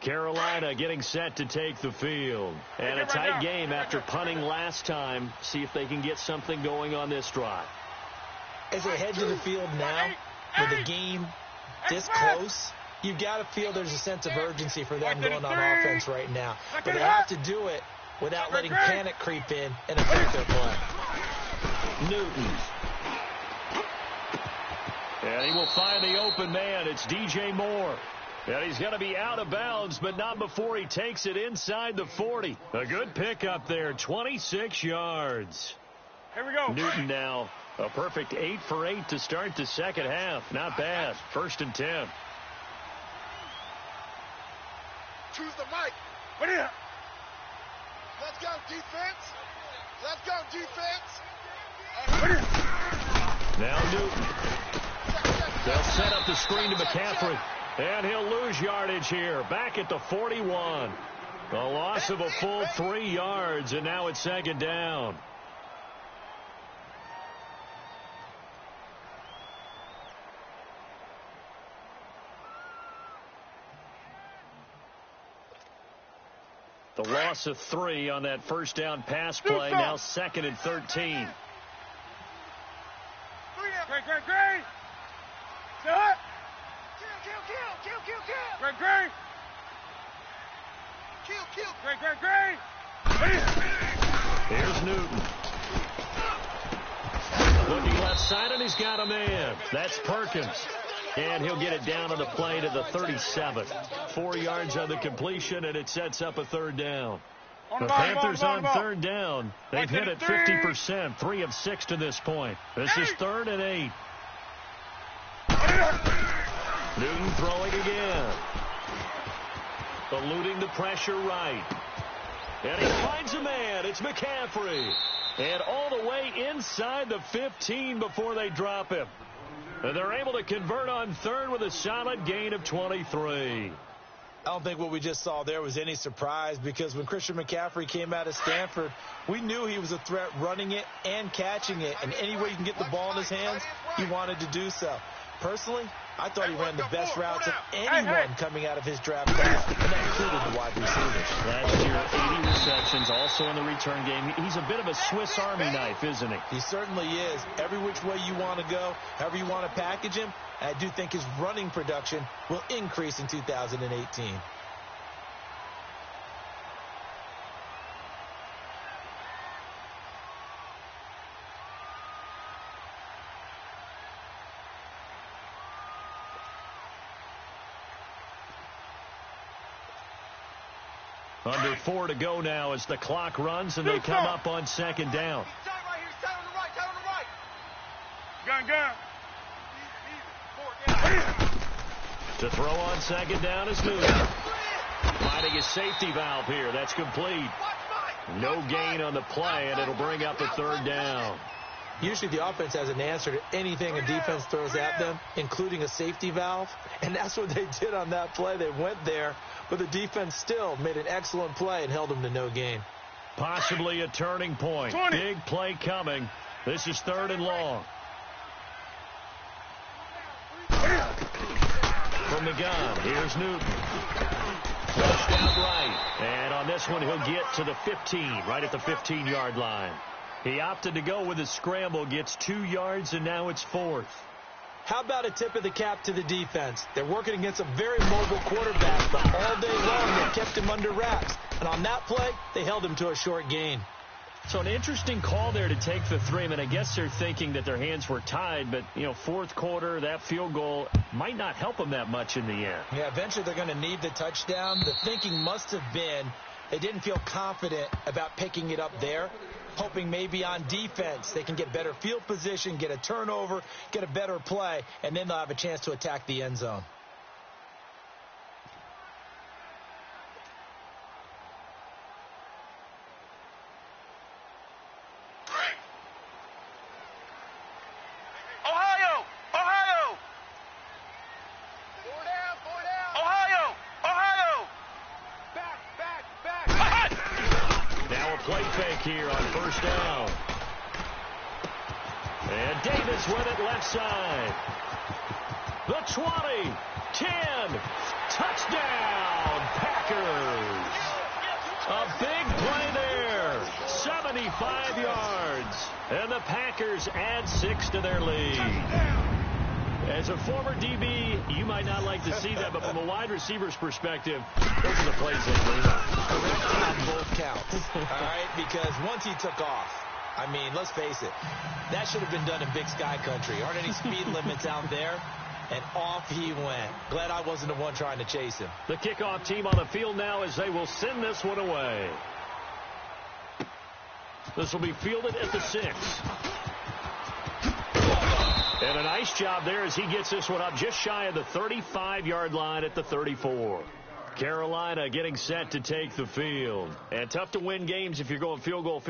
Carolina getting set to take the field. And a tight game after punting last time. See if they can get something going on this drive. As they head to the field now, with the game this close, you've got to feel there's a sense of urgency for them going on offense right now. But they have to do it without letting panic creep in and affect their play. Newton. And he will find the open man. It's DJ Moore. And he's going to be out of bounds, but not before he takes it inside the 40. A good pickup there, 26 yards. Here we go. Newton now, a perfect 8 for 8 to start the second half. Not bad. 1st and 10. Choose the mic. What is it? Let's go, defense. Let's go, defense. What is it? Now Newton. They'll set up the screen to McCaffrey. And he'll lose yardage here, back at the 41. A loss of a full 3 yards, and now it's second down. The loss of 3 on that first down pass play, now 2nd and 13. Great. Shut. Great. Kill. Great. Here's Newton. Looking left side, and he's got a man. That's Perkins. And he'll get it down on the play to the 37. 4 yards on the completion, and it sets up a third down. The Panthers on third down. They've hit it 50%, 3 of 6 to this point. This is 3rd and 8. Newton throwing again. Eluding the pressure right. And he finds a man. It's McCaffrey. And all the way inside the 15 before they drop him. And they're able to convert on third with a solid gain of 23. I don't think what we just saw there was any surprise, because when Christian McCaffrey came out of Stanford, we knew he was a threat running it and catching it. And any way you can get the ball in his hands, he wanted to do so. Personally, I thought he ran the best routes of anyone coming out of his draft class, and that included the wide receivers. Last year, 80 receptions, also in the return game. He's a bit of a Swiss Army knife, isn't he? He certainly is. Every which way you want to go, however you want to package him, I do think his running production will increase in 2018. Under 4 to go now as the clock runs, and they come up on second down. He's tight right here. He's tight on the right. Tight on the right. Gun. To throw on second down is Newton. Finding a safety valve here. That's complete. No gain on the play, and it'll bring up a third down. Usually the offense has an answer to anything a defense throws at them, including a safety valve. And that's what they did on that play. They went there, but the defense still made an excellent play and held them to no gain. Possibly a turning point. 20. Big play coming. This is 3rd and long. From the gun, here's Newton. Touchdown right. And on this one, he'll get to the 15, right at the 15-yard line. He opted to go with a scramble, gets 2 yards, and now it's 4th. How about a tip of the cap to the defense? They're working against a very mobile quarterback, but all day long they kept him under wraps. And on that play, they held him to a short gain. So an interesting call there to take the 3. I mean, I guess they're thinking that their hands were tied, but, you know, 4th quarter, that field goal might not help them that much in the end. Yeah, eventually they're going to need the touchdown. The thinking must have been they didn't feel confident about picking it up there, hoping maybe on defense they can get better field position, get a turnover, get a better play, and then they'll have a chance to attack the end zone. Play fake here on 1st down. And Davis with it left side. The 20, 10, touchdown, Packers. A big play there, 75 yards. And the Packers add 6 to their lead. As a former DB, you might not like to see that, but from a wide receiver's perspective, those are the plays they bring up. Correct on both counts, all right? Because once he took off, I mean, let's face it, that should have been done in Big Sky Country. Aren't any speed limits out there? And off he went. Glad I wasn't the one trying to chase him. The kickoff team on the field now as they will send this one away. This will be fielded at the 6. And a nice job there as he gets this one up just shy of the 35-yard line at the 34. Carolina getting set to take the field. And tough to win games if you're going field goal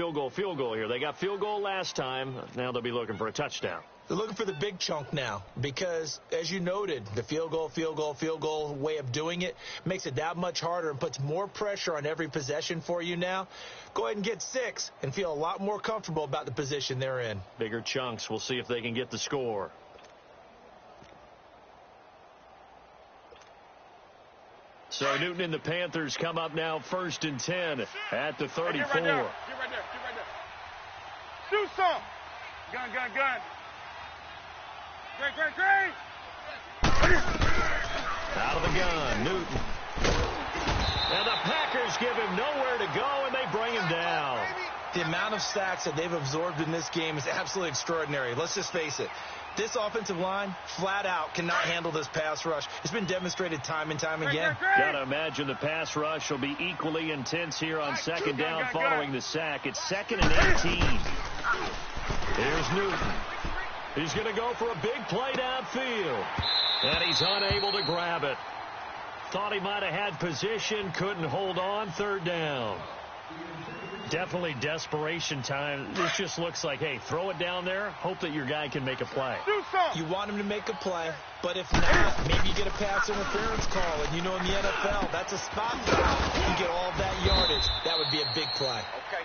here. They got field goal last time. Now they'll be looking for a touchdown. They're looking for the big chunk now because, as you noted, the field goal way of doing it makes it that much harder and puts more pressure on every possession for you now. Go ahead and get 6 and feel a lot more comfortable about the position they're in. Bigger chunks. We'll see if they can get the score. So Newton and the Panthers come up now 1st and 10 at the 34. Get right there. Shoot some. Gun. Great. Out of the gun, Newton. And the Packers give him nowhere to go, and they bring him down. The amount of sacks that they've absorbed in this game is absolutely extraordinary. Let's just face it. This offensive line, flat out, cannot handle this pass rush. It's been demonstrated time and time again. Gotta imagine the pass rush will be equally intense here on second down following the sack. It's 2nd and 18. Here's Newton. He's going to go for a big play downfield. And he's unable to grab it. Thought he might have had position, couldn't hold on, 3rd down. Definitely desperation time. This just looks like, hey, throw it down there, hope that your guy can make a play. You want him to make a play, but if not, maybe you get a pass interference call, and you know in the NFL, that's a spot foul. You get all that yardage. That would be a big play.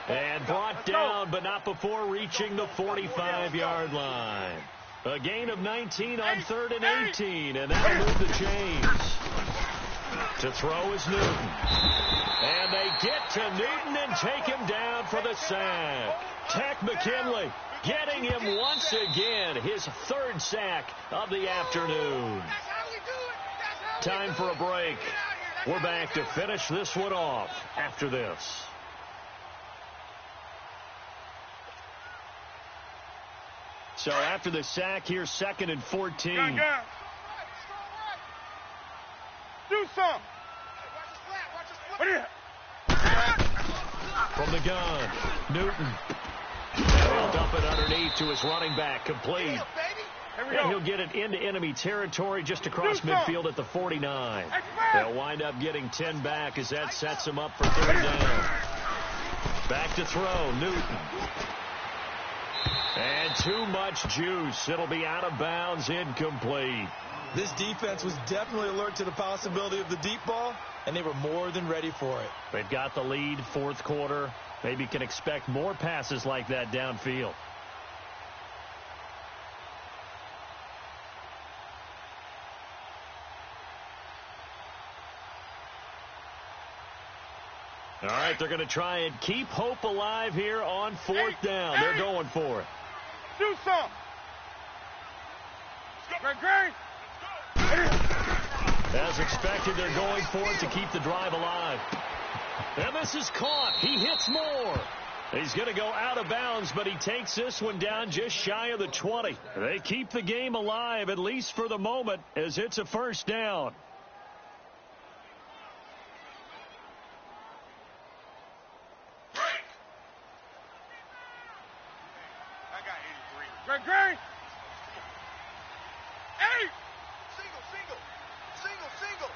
And brought down, but not before reaching the 45-yard line. A gain of 19 on 3rd and 18, and that'll move the chains. To throw is Newton. And they get to Newton and take him down for the sack. Tack McKinley getting him once again, his 3rd sack of the afternoon. Time for a break. We're back to finish this one off after this. So after the sack here, 2nd and 14. Do some. From the gun, Newton. He'll dump it underneath to his running back, complete. And he'll get it into enemy territory just across midfield at the 49. They'll wind up getting 10 back as that sets them up for 3rd down. Back to throw, Newton. And too much juice. It'll be out of bounds, incomplete. This defense was definitely alert to the possibility of the deep ball, and they were more than ready for it. They've got the lead, 4th quarter. Maybe can expect more passes like that downfield. All right, they're going to try and keep hope alive here on 4th down. They're going for it. Do some. Great. As expected, they're going for it to keep the drive alive. And this is caught. He hits more. He's going to go out of bounds, but he takes this one down just shy of the 20. They keep the game alive, at least for the moment, as it's a 1st down. Great. Single.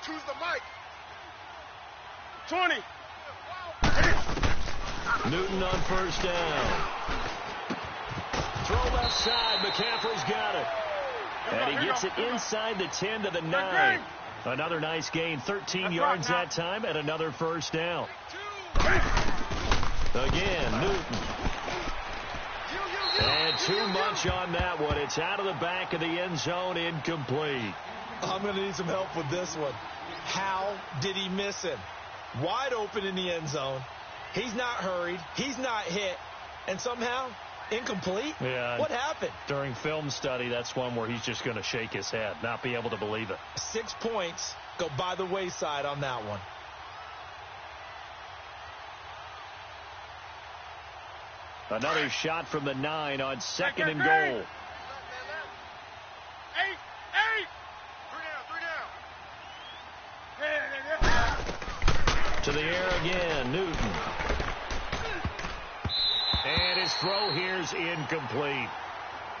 Choose the mic. 20. Newton on 1st down. Throw left side. McCaffrey's got it. And he gets it inside the 10 to the 9. Another nice gain. 13 yards that time and another 1st down. Again, Newton. And too much on that one. It's out of the back of the end zone, incomplete. I'm going to need some help with this one. How did he miss him? Wide open in the end zone. He's not hurried. He's not hit. And somehow, incomplete? Yeah. What happened? During film study, that's one where he's just going to shake his head, not be able to believe it. 6 points go by the wayside on that one. Another shot from the 9 on 2nd and goal. 8. 3 down. To the air again, Newton. And his throw here's incomplete.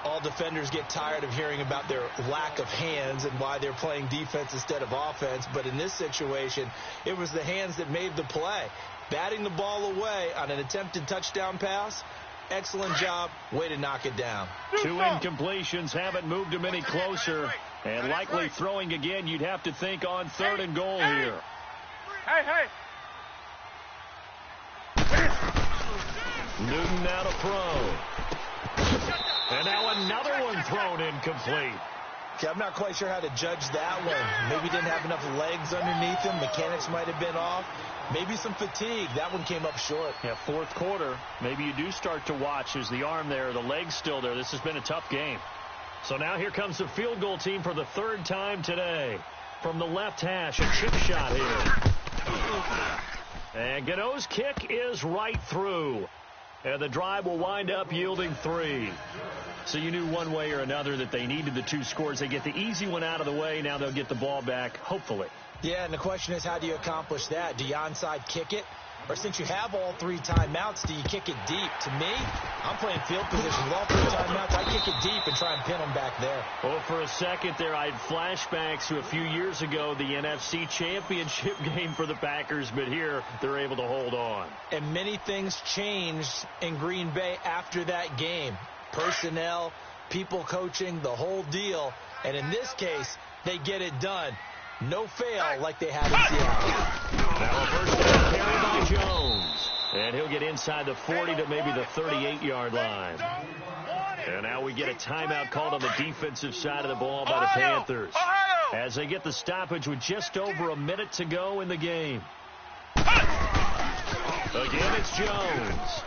All defenders get tired of hearing about their lack of hands and why they're playing defense instead of offense. But in this situation, it was the hands that made the play. Batting the ball away on an attempted touchdown pass. Excellent job. Way to knock it down. 2 incompletions haven't moved him any closer. And likely throwing again, you'd have to think on 3rd and goal here. Hey. Newton now to throw. And now another one thrown incomplete. Okay, I'm not quite sure how to judge that one. Maybe didn't have enough legs underneath him. Mechanics might have been off. Maybe some fatigue. That one came up short. Yeah, 4th quarter. Maybe you do start to watch as the arm there, the leg's still there. This has been a tough game. So now here comes the field goal team for the 3rd time today. From the left hash, a chip shot here. And Gano's kick is right through. And the drive will wind up yielding 3. So you knew one way or another that they needed the 2 scores. They get the easy one out of the way. Now they'll get the ball back, hopefully. Yeah, and the question is, how do you accomplish that? Do you onside kick it? Or since you have all 3 timeouts, do you kick it deep? To me, I'm playing field position. With all 3 timeouts, I kick it deep and try and pin them back there. Well, for a second there, I had flashbacks to a few years ago, the NFC Championship game for the Packers, but here they're able to hold on. And many things changed in Green Bay after that game. Personnel, people coaching, the whole deal. And in this case, they get it done. No fail like they have in Seattle. Now a first down carry by Jones. And he'll get inside the 40 to maybe the 38-yard line. And now we get a timeout called on the defensive side of the ball by the Panthers, as they get the stoppage with just over a minute to go in the game. Again, it's Jones.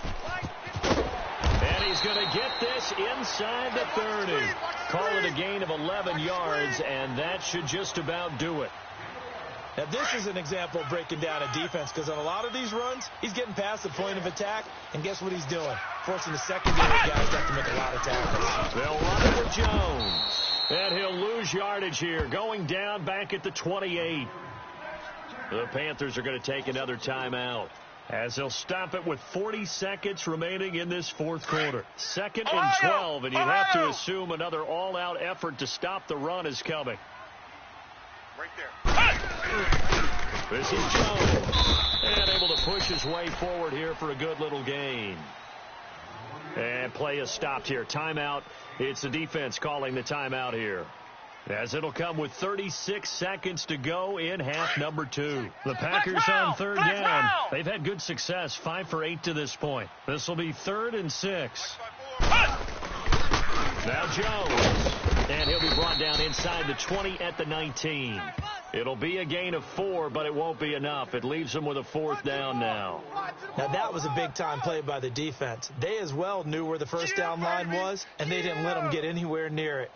And he's going to get this inside the 30. Call it a gain of 11 yards, and that should just about do it. Now, this is an example of breaking down a defense, because on a lot of these runs, he's getting past the point of attack, and guess what he's doing? Forcing the secondary guys to have to make a lot of tackles. They'll run it with Jones, and he'll lose yardage here, going down back at the 28. The Panthers are going to take another timeout, as they'll stop it with 40 seconds remaining in this fourth quarter. 2nd and 12, and you have to assume another all-out effort to stop the run is coming. Right there. This is Jones, and able to push his way forward here for a good little gain. And play is stopped here. Timeout. It's the defense calling the timeout here, as it'll come with 36 seconds to go in half number 2. The Packers on 3rd down. They've had good success, 5 for 8 to this point. This will be 3rd and 6. Now Jones, and he'll be brought down inside the 20 at the 19. It'll be a gain of 4, but it won't be enough. It leaves them with a 4th down now. Now, that was a big-time play by the defense. They as well knew where the first down line was, and they didn't let them get anywhere near it.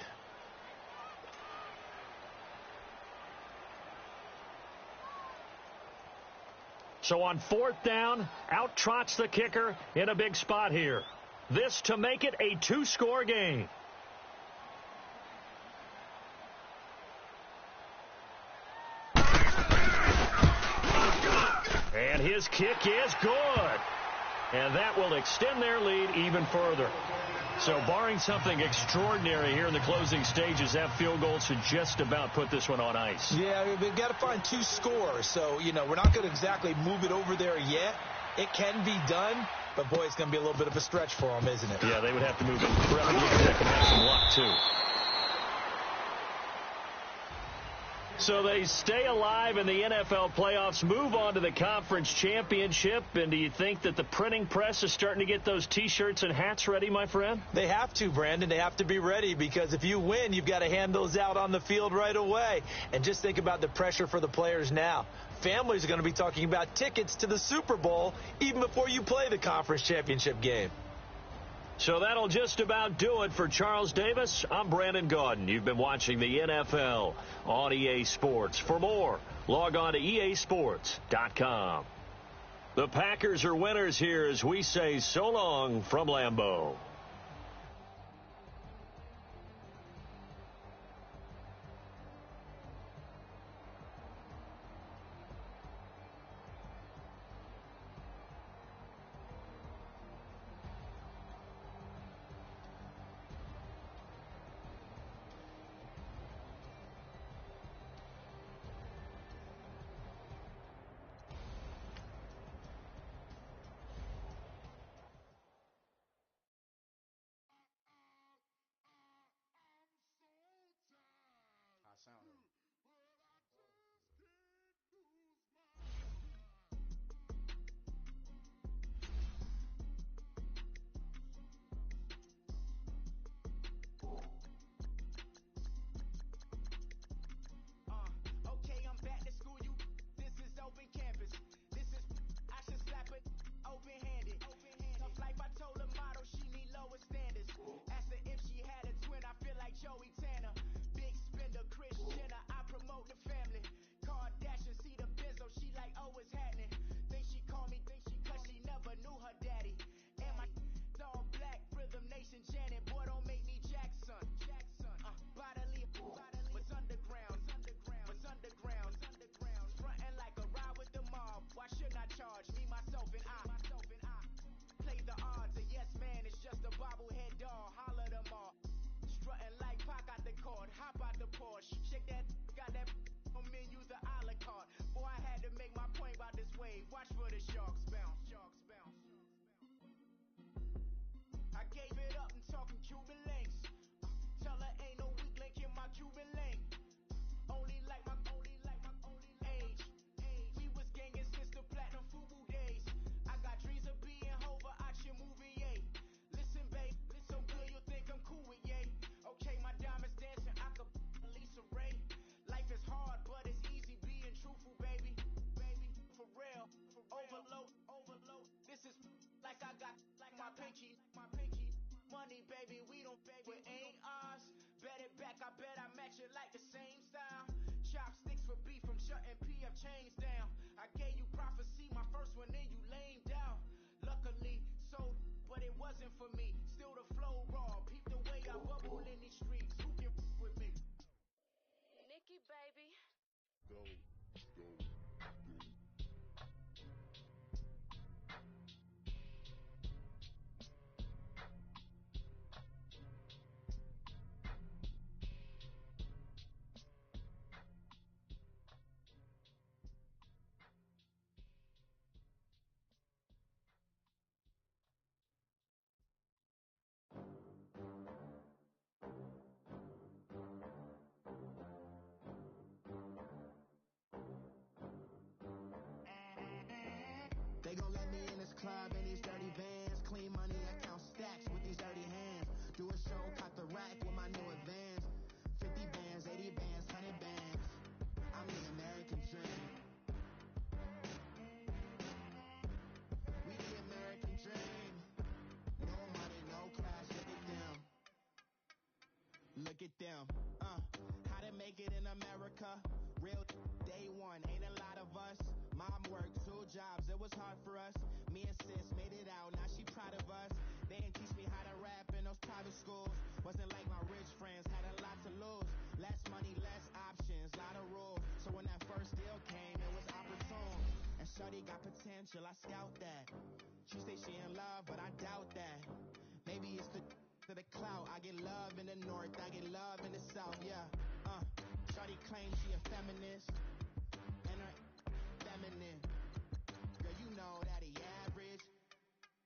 So on 4th down, out trots the kicker in a big spot here. This to make it a 2-score game. And his kick is good. And that will extend their lead even further. So barring something extraordinary here in the closing stages, that field goal should just about put this one on ice. Yeah, we've got to find 2 scores. So, we're not going to exactly move it over there yet. It can be done, but, boy, it's going to be a little bit of a stretch for them, isn't it? Yeah, they would have to move incredibly quick and have some luck, too. So they stay alive in the NFL playoffs, move on to the conference championship. And do you think that the printing press is starting to get those T-shirts and hats ready, my friend? They have to, Brandon. They have to be ready, because if you win, you've got to hand those out on the field right away. And just think about the pressure for the players now. Families are going to be talking about tickets to the Super Bowl even before you play the conference championship game. So that'll just about do it for Charles Davis. I'm Brandon Gaudin. You've been watching the NFL on EA Sports. For more, log on to easports.com. The Packers are winners here as we say so long from Lambeau. Check that, got that on menus, the a la carte. Boy, I had to make my point about this wave. Watch for the sharks bounce. Sharks bounce. I gave it up and talking Cuban links. Tell her ain't no weak link in my Cuban link. Only like my age. We was gangin' since the platinum FUBU days. I got dreams of being Hova, action movie, yay. Listen, babe, it's so good you'll think I'm cool with yay. Okay, my diamonds dancing, I could Lisa Ray. Life is hard, but it's easy being truthful, baby. Baby, for real. Overload. This is like I got like my pinky. Money, baby, we don't pay with ain't ours. Bet it back, I bet I match it like the same style. Chopsticks for beef from shutting PF chains down. I gave you prophecy, my first one, then you lamed out. Luckily, so, but it wasn't for me. Still the flow raw, peep the way I bubble in these streets. Who can with me? Nikki, baby. Go. They gon' let me in this club in these dirty vans. Clean money, I count stacks with these dirty hands. Do a show, caught the rack with my new advance. 50 bands, 80 bands, 100 bands. I'm the American dream. We the American dream. No money, no class, look at them. Look at them, how to make it in America. Real day one, ain't a lot of us. Mom worked 2 jobs, it was hard for us. Me and sis made it out, now she proud of us. They didn't teach me how to rap in those private schools. Wasn't like my rich friends, had a lot to lose. Less money, less options, lot of rules. So when that first deal came, it was opportune. And shorty got potential, I scout that. She say she in love, but I doubt that. Maybe it's to the clout. I get love in the north, I get love in the south, yeah. Shorty claims she a feminist, and her feminine. Girl, you know that he average.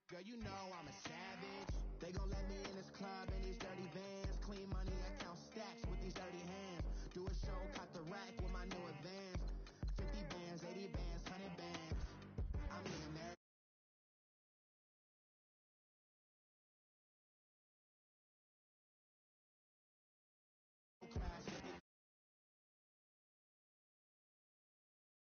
Girl, you know I'm a savage. They gon' let me in this club in these dirty vans. Clean money, I count stacks with these dirty hands. Do a show, caught the